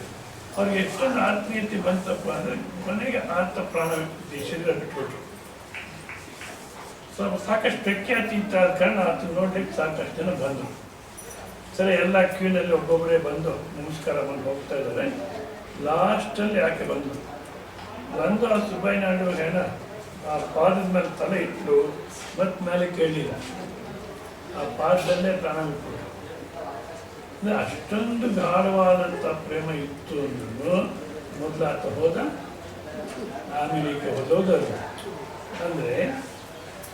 ಅವ್ರಿಗೆ ಎಷ್ಟೊಂದು ಆತ್ಮೀಯತೆ ಬಂತಪ್ಪ ಅಂದರೆ ಕೊನೆಗೆ ಆತ ಪ್ರಾಣ ಶರೀರ ಬಿಟ್ಬಿಟ್ರು. ಸಾಕಷ್ಟು ಪ್ರಖ್ಯಾತಿ ಇದ್ದ ಕಾರಣ ಆತ ನೋಡ್ಲಿಕ್ಕೆ ಸಾಕಷ್ಟು ಜನ ಬಂದರು. ಸರಿ, ಎಲ್ಲ ಕ್ಯೂನಲ್ಲಿ ಒಬ್ಬೊಬ್ಬರೇ ಬಂದು ನಮಸ್ಕಾರ ಬಂದು ಹೋಗ್ತಾ ಇದ್ದಾರೆ. ಲಾಸ್ಟಲ್ಲಿ ಆಕೆ ಬಂದು ಆ ಸುಬ್ಬಯ್ಯ ನಾಯ್ಡು ಹೆಣ ಆ ಪಾದದ ಮೇಲೆ ತಲೆ ಇಟ್ಟು ಮತ್ತೆ ಮೇಲೆ ಕೇಳಲಿಲ್ಲ, ಆ ಪಾದದಲ್ಲೇ ಪ್ರಾಣ ಬಿಟ್ಬಿಟ್ಟು. ಅಂದರೆ ಅಷ್ಟೊಂದು ಗಾಢವಾದಂಥ ಪ್ರೇಮ ಇತ್ತು ಅಂದ್ರೂ ಮೊದಲು ಆತ ಹೋದ, ಆಮೇಲೆ ಈಗ ಹೋದವರು. ಅಂದರೆ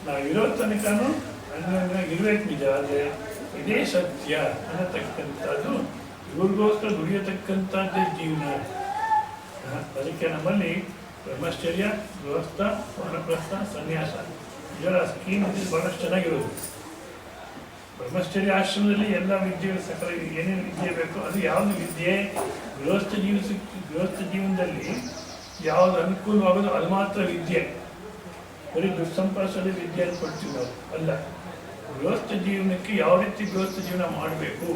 ನಾವಿರೋ ತನಕನೂ ಅನ್ಯೋನ್ಯಾಗಿ ಇರಬೇಕು ನಿಜ, ಆದರೆ ಇದೇ ಸತ್ಯ ಅನ್ನತಕ್ಕಂಥದ್ದು ಇವ್ರಿಗೋಸ್ಕರ ದುಡಿಯತಕ್ಕಂಥದ್ದೇ ಜೀವನ. ಅದಕ್ಕೆ ನಮ್ಮಲ್ಲಿ ಬ್ರಹ್ಮಚರ್ಯ, ಗೃಹಸ್ಥ, ವಾನಪ್ರಸ್ಥ, ಸನ್ಯಾಸ ಇದರ ಸ್ಕೀಮ್ ಭಾಳಷ್ಟು ಚೆನ್ನಾಗಿರೋದು. ಬ್ರಹ್ಮಚರ್ಯ ಆಶ್ರಮದಲ್ಲಿ ಎಲ್ಲ ವಿದ್ಯೆಗಳು ಸಕಲ ಏನೇನು ವಿದ್ಯೆ ಬೇಕೋ ಅದು ಯಾವುದು ವಿದ್ಯೆ ಗೃಹಸ್ಥ ಜೀವನದಲ್ಲಿ ಯಾವುದು ಅನುಕೂಲವಾಗೋದು ಅದು ಮಾತ್ರ ವಿದ್ಯೆ. ಬರೀ ದುಸ್ಸಂಪಾಸನೆ ವಿದ್ಯೆಯನ್ನು ಕೊಡ್ತೀವಿ ನಾವು ಅಲ್ಲ. ಗೃಹಸ್ಥ ಜೀವನಕ್ಕೆ ಯಾವ ರೀತಿ ಗೃಹಸ್ಥ ಜೀವನ ಮಾಡಬೇಕು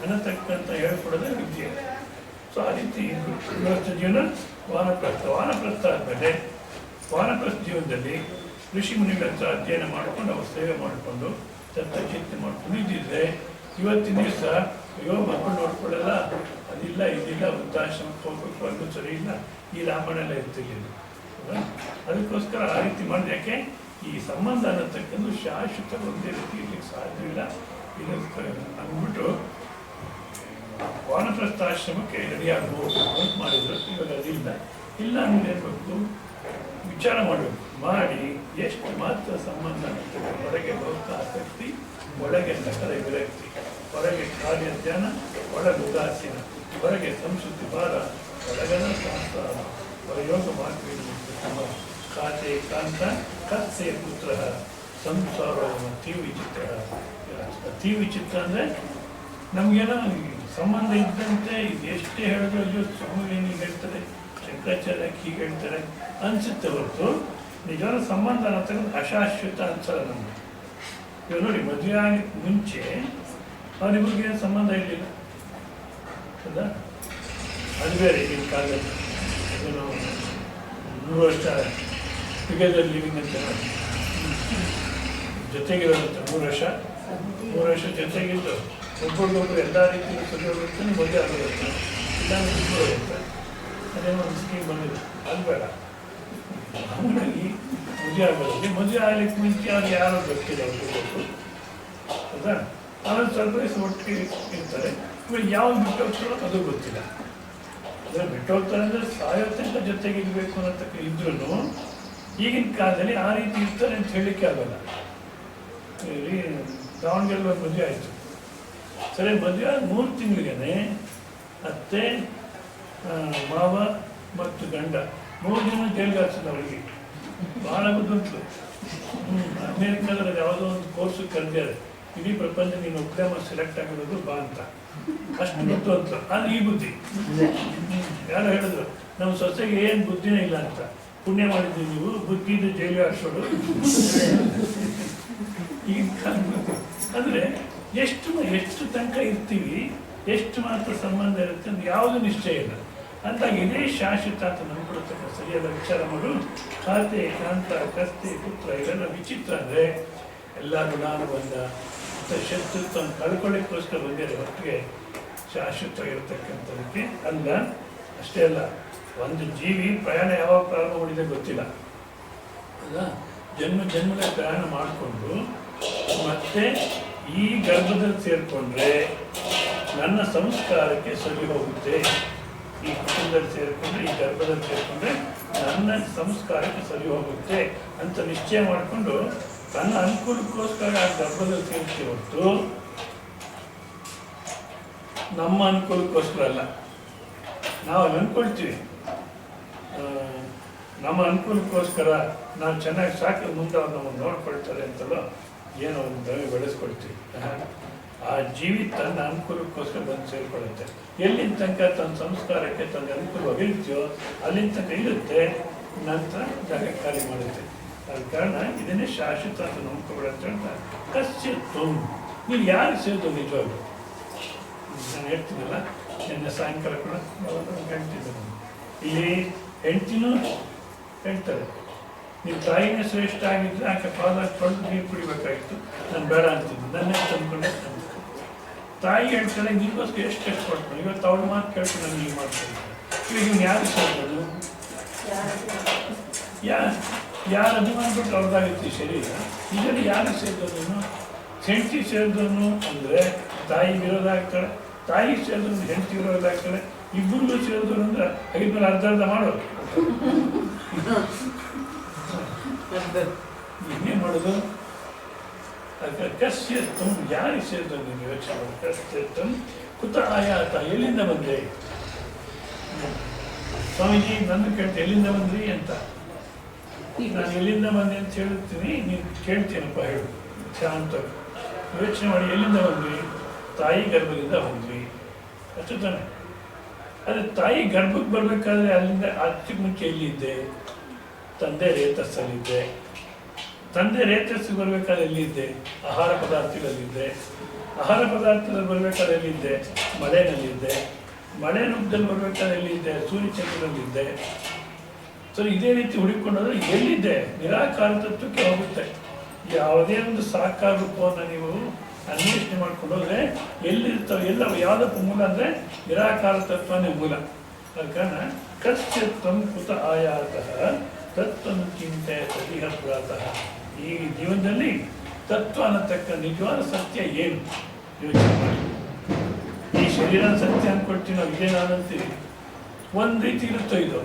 ಅನ್ನತಕ್ಕಂಥ ಹೇಳ್ಕೊಡೋದೇ ವಿದ್ಯೆ. ಸೊ ಆ ರೀತಿ ಗೃಹಸ್ಥ ಜೀವನ ವಾನಪ್ರಸ್ಥ ಆದಮೇಲೆ ವಾನಪ್ರಸ್ಥ ಜೀವನದಲ್ಲಿ ಋಷಿ ಮುನಿಗಳ ಹತ್ರ ಅಧ್ಯಯನ ಮಾಡಿಕೊಂಡು ಅವ್ರ ಸೇವೆ ಮಾಡಿಕೊಂಡು ತತ್ವಚಿಂತನೆ ಮಾಡ್ಕೊಂಡು ಇದ್ದಿದ್ರೆ ಇವತ್ತಿನ ದಿವಸ ಅಯ್ಯೋ ಮಕ್ಕಳು ನೋಡ್ಕೊಳ್ಳಲ್ಲ, ಅದಿಲ್ಲ ಇದಿಲ್ಲ, ವೃದ್ಧಾಶ್ರಮಕ್ಕೆ ಹೋಗ್ಬೇಕು, ಅದು ಸರಿ ಇಲ್ಲ, ಈ ರಾಮಾಯಣ ಎಲ್ಲ ಇರ್ತಿರ್ಲಿಲ್ಲ. ಅದಕ್ಕೋಸ್ಕರ ಆ ರೀತಿ ಮಾಡಿದ್ರೆ ಯಾಕೆ ಈ ಸಂಬಂಧ ಅನ್ನತಕ್ಕಂಥ ಶಾಶ್ವತ ಒಂದೇ ರೀತಿ ಇರ್ಲಿಕ್ಕೆ ಸಾಧ್ಯವಿಲ್ಲ. ಇದಕ್ಕೆ ಅಂದ್ಬಿಟ್ಟು ವಾನಪ್ರಸ್ಥಾಶ್ರಮಕ್ಕೆ ರೆಡಿಯಾಗಬೇಕು ಅಂತ ಮಾಡಿದ್ರು. ಇವಾಗ ಅದಿಲ್ಲ. ಇಲ್ಲ ಅಂದ್ರೆ ಏನ್ಬೇಕು, ವಿಚಾರ ಮಾಡಬೇಕು. ಮಾಡಿ ಎಷ್ಟು ಮಾತ್ರ ಸಂಬಂಧ ಅನ್ನತಕ್ಕ ಹೊರಗೆ ಲೋಕ ಆಸಕ್ತಿ, ಒಳಗೆ ಸಕಲ ವಿರಕ್ತಿ, ಹೊರಗೆ ಕಾರ್ಯ ಧ್ಯಾನ, ಒಳಗೆ ಉದಾಸೀನ, ಹೊರಗೆ ಸಂಸ್ಕೃತಿ ಭಾರ, ಒಳಗನ ಸಂಸಾರ, ಹೊರಯೋಗ ಮಾರ್ಗ ಖಾತೆ ಕಾಂತ ಕತ್ಸೆ ಪುತ್ರ ಸಂಸಾರ ಅತಿ ವಿಚಿತ್ರ. ಅತಿ ವಿಚಿತ್ರ ಅಂದರೆ ನಮಗೇನೋ ಸಂಬಂಧ ಇದ್ದಂತೆ ಇದು ಎಷ್ಟೇ ಹೇಳಿದ್ರು ಅಯ್ಯೋ ಸ್ವಾಮಿ ಹೀಗೆ ಹೇಳ್ತಾರೆ, ಶಂಕರಾಚಾರ್ಯ ಹೀಗೆ ಹೇಳ್ತಾರೆ ಅನಿಸುತ್ತೆ ಹೊರತು ನಿಜವಾದ ಸಂಬಂಧ ಅನ್ನತಕ್ಕಂಥ ಅಶಾಶ್ವತ ಅನ್ಸಲ್ಲ ನಮಗೆ. ಇವಾಗ ನೋಡಿ, ಮದುವೆ ಆಗಕ್ಕೆ ಮುಂಚೆ ಅವರಿಬ್ಬರಿಗೆ ಏನು ಸಂಬಂಧ ಇರಲಿಲ್ಲ, ಹೌದಾ? ಅದು ಬೇರೆ. ಈಗಿನ ಕಾಲದಲ್ಲಿ ಏನು 100 ವರ್ಷ ಟುಗೆದರ್ ಲಿವಿಂಗ್ ಅಂತ ಜೊತೆಗಿರೋದಂತ 3 ವರ್ಷ ಜೊತೆಗಿದ್ದು ಒಬ್ಬರಿಗೊಬ್ಬರು ಎಲ್ಲ ರೀತಿಯಲ್ಲಿ ಸರಿಯೋಗುತ್ತೆ, ಮದುವೆ ಆಗೋಗುತ್ತೆ, ಇಲ್ಲ ಇಬ್ಬರು ಅದೇನೋ ಒಂದು ಸ್ಕೀಮ್ ಬಂದಿದೆ, ಅದು ಬೇಡ. ಹಾಗಾಗಿ ಮದುವೆ ಆಗೋದಲ್ಲಿ ಮದುವೆ ಆಗಲಿಕ್ಕೆ ಮುಂಚೆ ಅವ್ರು ಯಾರೋ ಗೊತ್ತಿಲ್ಲ ಅವ್ರಿಗೆ, ಹೌದಾ? ಆಮೇಲೆ ಸ್ವಲ್ಪ ದಿವಸ ಒಟ್ಟಿಗೆ ಇರ್ತಾರೆ. ಇವಾಗ ಯಾವ್ದು ಬಿಟ್ಟು ಹೋಗ್ತಾರೋ ಅದು ಗೊತ್ತಿಲ್ಲ. ಅಂದರೆ ಬಿಟ್ಟು ಹೋಗ್ತಾರೆ ಅಂದರೆ ಸಾಯೋ ತನಕ ಜೊತೆಗಿರ್ಬೇಕು ಅನ್ನತಕ್ಕ ಇದ್ರೂ ಈಗಿನ ಕಾಲದಲ್ಲಿ ಆ ರೀತಿ ಇರ್ತಾರೆ ಅಂತ ಹೇಳಲಿಕ್ಕೆ ಆಗಲ್ಲ. ದಾವಣಗೆರೆ ಒಂದು ಮದುವೆ ಆಯಿತು. ಸರಿ, ಮದುವೆ ಆದ 3 ತಿಂಗಳಿಗೇನೆ ಅತ್ತೆ, ಮಾವ ಮತ್ತು ಗಂಡ 3 ದಿನ ಜೈಲಿಗೆ ಹಾಕ್ಸಿದ ಅವಳಿಗೆ. ಭಾಳ ಬುದ್ಧಿಂತಲು. ಅಮೇರಿಕಾದಲ್ಲಿ ಯಾವುದೋ ಒಂದು ಕೋರ್ಸಿಗೆ ಕರೆದಿದ್ದಾರೆ, ಇಡೀ ಪ್ರಪಂಚ ನೀನು ಒಬ್ಬರೇ ಸೆಲೆಕ್ಟ್ ಆಗಿರೋದು ಬಾ ಅಂತ. ಅಷ್ಟು ಗೊತ್ತು ಅಂತ. ಅದು ಈ ಬುದ್ಧಿ. ಯಾರು ಹೇಳಿದ್ರು ನಮ್ಮ ಸೊಸೆಗೆ ಏನು ಬುದ್ಧಿನೇ ಇಲ್ಲ ಅಂತ. ಪುಣ್ಯ ಮಾಡಿದ್ದೀವಿ ನೀವು, ಬುದ್ಧಿದು ಜೈಲಿಗೆ ಹಾಕ್ಸೋಡು. ಈಗ ಅಂದರೆ ಎಷ್ಟು ತನಕ ಇರ್ತೀವಿ, ಎಷ್ಟು ಮಾತ್ರ ಸಂಬಂಧ ಇರುತ್ತೆ ಅಂತ ಯಾವುದು ನಿಶ್ಚಯ ಇಲ್ಲ. ಅಂದಾಗ ಇದೇ ಶಾಶ್ವತ ಅಂತ ನಂಬಿಕೊಡ್ತಕ್ಕ ಸರಿಯಾದ ವಿಚಾರ ಮಾಡು. ಖಾತೆ ಕಾಂತ ಕಸ್ತೆ ಪುತ್ರ ಇವೆಲ್ಲ ವಿಚಿತ್ರ. ಅಂದರೆ ಎಲ್ಲರೂ ನಾನು ಬಂದ ಮತ್ತು ಶತ್ರುತ್ವ ಕಳ್ಕೊಳ್ಳಿಕ್ಕೋಸ್ಕರ ಬಂದಿರೋ ಹೊತ್ತಿಗೆ ಶಾಶ್ವತವಾಗಿರ್ತಕ್ಕಂಥದಕ್ಕೆ ಅಲ್ಲ. ಅಷ್ಟೇ ಅಲ್ಲ, ಒಂದು ಜೀವಿ ಪ್ರಯಾಣ ಯಾವಾಗ ಪ್ರಾರಂಭ ಮಾಡಿದೆ ಗೊತ್ತಿಲ್ಲ ಅಲ್ಲ. ಜನ್ಮದ ಪ್ರಯಾಣ ಮಾಡಿಕೊಂಡು ಮತ್ತೆ ಈ ಗರ್ಭದಲ್ಲಿ ಸೇರಿಕೊಂಡ್ರೆ ನನ್ನ ಸಂಸ್ಕಾರಕ್ಕೆ ಸರಿ ಹೋಗುತ್ತೆ. ಈ ಕುಟುಂಬದಲ್ಲಿ ಸೇರಿಕೊಂಡ್ರೆ, ಈ ಗರ್ಭದಲ್ಲಿ ಸೇರಿಕೊಂಡ್ರೆ ನನ್ನ ಸಂಸ್ಕಾರಕ್ಕೆ ಸರಿ ಹೋಗುತ್ತೆ ಅಂತ ನಿಶ್ಚಯ ಮಾಡಿಕೊಂಡು ತನ್ನ ಅನುಕೂಲಕ್ಕೋಸ್ಕರ ಆ ಗರ್ಭದಲ್ಲಿ ಸೇರಿಸಿ ಹೊರತು ನಮ್ಮ ಅನುಕೂಲಕ್ಕೋಸ್ಕರ ಅಲ್ಲ. ನಾವು ಅನ್ಕೊಳ್ತೀವಿ ನಮ್ಮ ಅನುಕೂಲಕ್ಕೋಸ್ಕರ ನಾವು ಚೆನ್ನಾಗಿ ಸಾಕಿದ್ರೆ ಮುಂದೆ ಅವ್ರು ನಮ್ಮನ್ನು ನೋಡ್ಕೊಳ್ತಾರೆ ಅಂತಲೋ ಏನೋ ಒಂದು ದವಿ ಬೆಳೆಸ್ಕೊಳ್ತೀವಿ. ಆ ಜೀವಿ ತನ್ನ ಅನುಕೂಲಕ್ಕೋಸ್ಕರ ಬಂದು ಸೇರಿಕೊಳ್ಳುತ್ತೆ. ಎಲ್ಲಿನ ತನಕ ತನ್ನ ಸಂಸ್ಕಾರಕ್ಕೆ ತನ್ನ ಅನುಕೂಲವಾಗಿರ್ತೀಯೋ ಅಲ್ಲಿನ ತನಕ ಇರುತ್ತೆ, ನಂತರ ಜಾಗ ಖಾಲಿ ಮಾಡುತ್ತೆ. ಅದ ಕಾರಣ ಇದನ್ನೇ ಶಾಶ್ವತ ಅಂತ ನಂಬ್ಕೊಬೇಡಂತ ಹೇಳ್ತಾ ಕಸ್ಯ ತುಂಬ. ನೀವು ಯಾರು ಸೇರಿದ್ರು ನಿಜವಾಗ್ಲು ನಾನು ಹೇಳ್ತೀನಲ್ಲ, ನಿನ್ನೆ ಸಾಯಂಕಾಲ ಕೂಡ ಹೇಳ್ತಿದ್ದೆ. ಇಲ್ಲಿ ಹೆಂಡ್ತಿನೂ ಹೇಳ್ತಾರೆ, ನೀವು ತಾಯಿನೇ ಶ್ರೇಷ್ಠ ಆಗಿದ್ರೆ ಆಕೆ ಪಾದ ತೊಳೆದು ನೀರು ಕುಡಿಬೇಕಾಗಿತ್ತು, ನಾನು ಬೇಡ ಅಂತಿದ್ದೆ, ನನ್ನೇ ತಂದ್ಕೊಂಡೆ. ತಾಯಿ ಹೇಳ್ತಾಳೆ ನಿಮಗೋಸ್ಕರ ಎಷ್ಟು ಕಷ್ಟಪಡ್ತಾರೆ, ಇವತ್ತು ಅವಳು ಮಾತು ಕೇಳ್ಕೊಂಡು ನಾನು ಈಗ ಮಾಡ್ತೀನಿ. ಇವಾಗ ಇವ್ನು ಯಾರು ಸೇರ್ಬೋದು? ಯಾರು ಅಭಿಮಾನಪಟ್ಟು ಅವ್ರದ್ದಾಗಿತ್ತು ಈ ಶರೀರ. ಇದರಲ್ಲಿ ಯಾರು ಸೇರಿದವನು? ಹೆಂಡತಿ ಸೇರಿದವನು ಅಂದರೆ ತಾಯಿ ವಿರೋಧ ಆಗ್ತಾಳೆ, ತಾಯಿ ಸೇರಿದವನು ಹೆಂಡತಿ ವಿರೋಧ ಆಗ್ತಾಳೆ. ಇಬ್ಬರಿಗೂ ಸೇರಿದವನು ಅಂದ್ರೆ ಐದ್ಮೇಲೆ ಅರ್ಧ ಮಾಡೋದು. ಇನ್ನೇ ಮಾಡೋದು? ಕಸ್ಯ ತುಂಬ ಯಾರಿಗೆ ಸೇರಿದವನು ನೀವು ಯೋಚನೆ ಮಾಡಿ. ಕಸ್ಯ ತುಂಬ ಕುತ ಆಯಾತ, ಎಲ್ಲಿಂದ ಬಂದೆ? ಸ್ವಾಮೀಜಿ ನನ್ನ ಕೇಳ್ತೆ ಎಲ್ಲಿಂದ ಬಂದ್ರಿ ಅಂತ. ನಾನು ಎಲ್ಲಿಂದ ಬಂದೆ ಅಂತ ಹೇಳ್ತೀನಿ, ನೀನು ಕೇಳ್ತೀನಪ್ಪ ಹೇಳು ಶಾಂತ. ಯೋಚನೆ ಮಾಡಿ, ಎಲ್ಲಿಂದ ಬಂದ್ವಿ? ತಾಯಿ ಗರ್ಭದಿಂದ ಬಂದ್ವಿ, ಅಷ್ಟು ತಾನೆ. ಆದರೆ ತಾಯಿ ಗರ್ಭಕ್ಕೆ ಬರಬೇಕಾದ್ರೆ ಅಲ್ಲಿಂದ ಅದಕ್ಕೆ ಮುಂಚೆ ಎಲ್ಲಿದ್ದೆ? ತಂದೆ ರೇತಸ್ಸಲ್ಲಿದ್ದೆ. ತಂದೆ ರೇತಸ್ಸಿಗೆ ಬರಬೇಕಾದ್ರೆ ಎಲ್ಲಿದ್ದೆ? ಆಹಾರ ಪದಾರ್ಥಗಳಲ್ಲಿದ್ದೆ. ಆಹಾರ ಪದಾರ್ಥದಲ್ಲಿ ಬರಬೇಕಾದ್ರೆ ಎಲ್ಲಿದ್ದೆ? ಮಳೆನಲ್ಲಿದ್ದೆ. ಮಳೆ ನುಗ್ಗದಲ್ಲಿ ಬರಬೇಕಾದ್ರೆ ಎಲ್ಲಿದ್ದೆ? ಸೂರ್ಯಚಂದ್ರನಲ್ಲಿದ್ದೆ. ಸೊ ಇದೇ ರೀತಿ ಹುಡುಕೊಂಡೋದ್ರೆ ಎಲ್ಲಿದ್ದೆ? ನಿರಾಕಾರ ತತ್ವಕ್ಕೆ ಹೋಗುತ್ತೆ. ಯಾವುದೇ ಒಂದು ಸಾಕಾರ ರೂಪವನ್ನು ನೀವು ಅನ್ವೇಷಣೆ ಮಾಡ್ಕೊಂಡು ಹೋದ್ರೆ ಎಲ್ಲಿರ್ತವೆ, ಎಲ್ಲ ಯಾವುದಕ್ಕೂ ಮೂಲ ಅಂದರೆ ನಿರಾಕಾರ ತತ್ವನೇ ಮೂಲ. ಅದ ಕಾರಣ ಕಶ್ಚಿತ್ವಂ ಕುತ ಆಯಾತಃ ತತ್ವಂ ಚಿಂತೆ ಸದಿಹ ಪ್ರಾತಃ. ಈ ಜೀವನದಲ್ಲಿ ತತ್ವ ಅನ್ನತಕ್ಕ ನಿಜವಾದ ಸತ್ಯ ಏನು ಯೋಚನೆ ಮಾಡಿ. ಈ ಶರೀರ ಸತ್ಯ ಅಂದ್ಕೊಳ್ತೀವಿ ನಾವು, ಇದೇ ನಾನಂತೀವಿ. ಒಂದು ರೀತಿ ಇರುತ್ತೋ ಇದು,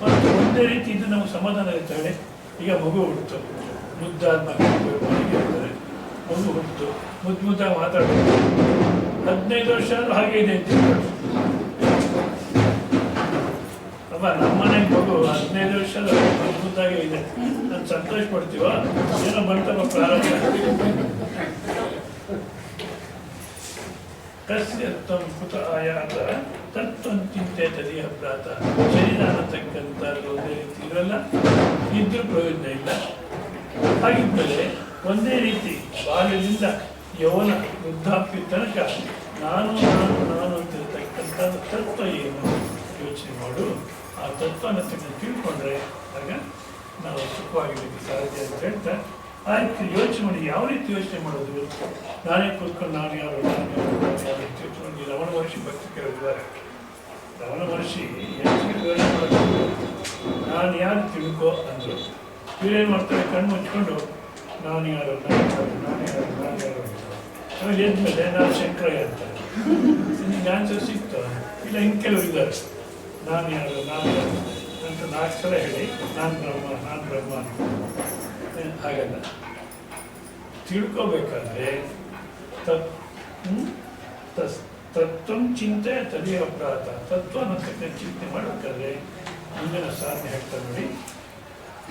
ಮತ್ತು ಒಂದೇ ರೀತಿ ಇದು ನಮ್ಗೆ ಸಮಾಧಾನ ಇರ್ತಾಳೆ. ಈಗ ಮಗು ಹುಡ್ತು, ಮುದ್ದಾದ ಮಗಿರ್ತಾರೆ, ಮಗು ಹುಡ್ತು, ಮುದ್ದಾಗಿ ಮಾತಾಡೋದು. 15 ವರ್ಷ ಆದ್ರೂ ಹಾಗೆ ಇದೆ ಅಂತ ಅಪ್ಪ. ನಮ್ಮ ಮನೆಗೆ ಮಗು 15 ವರ್ಷದ ಮುದ್ದಾಗೆ ಇದೆ, ನಾನು ಸಂತೋಷ ಪಡ್ತೀವ? ಏನೋ ಬಂತಪ್ಪ ಪ್ರಾರಂಭ. ಕಸ್ಯತ್ವಂ ಕುತ ಆಯಾತ ತತ್ವಂ ಚಿಂತೆ ತದಿಹ ಪ್ರಾತಃ. ಶರೀರ ಅನ್ನತಕ್ಕಂಥ ಒಂದೇ ರೀತಿ ಇರಲ್ಲ, ಇದ್ರೂ ಪ್ರಯೋಜನ ಇಲ್ಲ. ಹಾಗಿದ್ದರೆ ಒಂದೇ ರೀತಿ ಬಾಲ್ಯದಿಂದ ಯೌವನ ವೃದ್ಧಾಪ್ಯ ತನಕ ನಾನು ನಾನು ನಾನು ಅಂತಿರತಕ್ಕಂಥದ್ದು ತತ್ವ ಏನು ಯೋಚನೆ ಮಾಡು. ಆ ತತ್ವ ಅನ್ನತಕ್ಕಂಥ ತಿಳ್ಕೊಂಡ್ರೆ ಆಗ ನಾವು ಸುಖವಾಗಿರಲಿಕ್ಕೆ ಸಾಧ್ಯ ಅಂತ ಹೇಳ್ತಾ, ಆ ರೀತಿ ಯೋಚನೆ ಮಾಡಿ. ಯಾವ ರೀತಿ ಯೋಚನೆ ಮಾಡೋದು? ನಾನೇ ಕೂತ್ಕೊಂಡು ನಾನು ಯಾರು ಯೋಚನೆ. ರಮಣ ಮಹರ್ಷಿ ಭಕ್ತಿ ಕೇಳಿದ್ದಾರೆ. ರಮಣ ಮಹರ್ಷಿ ವಿವರಣೆ ಮಾಡೋದು, ನಾನು ಯಾರು ತಿಳ್ಕೊ ಅಂದರು. ಇವರೇನು ಮಾಡ್ತಾರೆ? ಕಣ್ಣು ಮುಚ್ಕೊಂಡು ನಾನು ಯಾರು ನಾನು ಯಾರು ನಾನು ಯಾರು ನಾನು ಯಾರು ಅಂತ. ಆಮೇಲೆ ಎದ್ಮೇಲೆ ನಾನು ಶಂಕರಯ್ಯ ಅಂತಾರೆ. ನಿಮ್ಗೆ ಆನ್ಸರ್ ಸಿಕ್ತು ಇಲ್ಲ? ಇನ್ನು ಕೆಲವರು ಇದ್ದಾರೆ, ನಾನು ಯಾರು ನಾನು ಯಾರು ಅಂತ 4 ಸಲ ಹೇಳಿ ನಾನು ಬ್ರಹ್ಮ ನಾನು ಬ್ರಹ್ಮ ಅಂತ. ಹಾಗಲ್ಲ, ತಿಳ್ಕೋಬೇಕಾದ್ರೆ ತತ್ವಂ ಚಿಂತೆ ತದಿಹ ಪ್ರಾತಃ. ತತ್ವ ಅನ್ನತಕ್ಕ ಚಿಂತೆ ಮಾಡಬೇಕಾದ್ರೆ ಮುಂದಿನ ಸಾಧನೆ ಹೇಳ್ತಾರೆ ನೋಡಿ.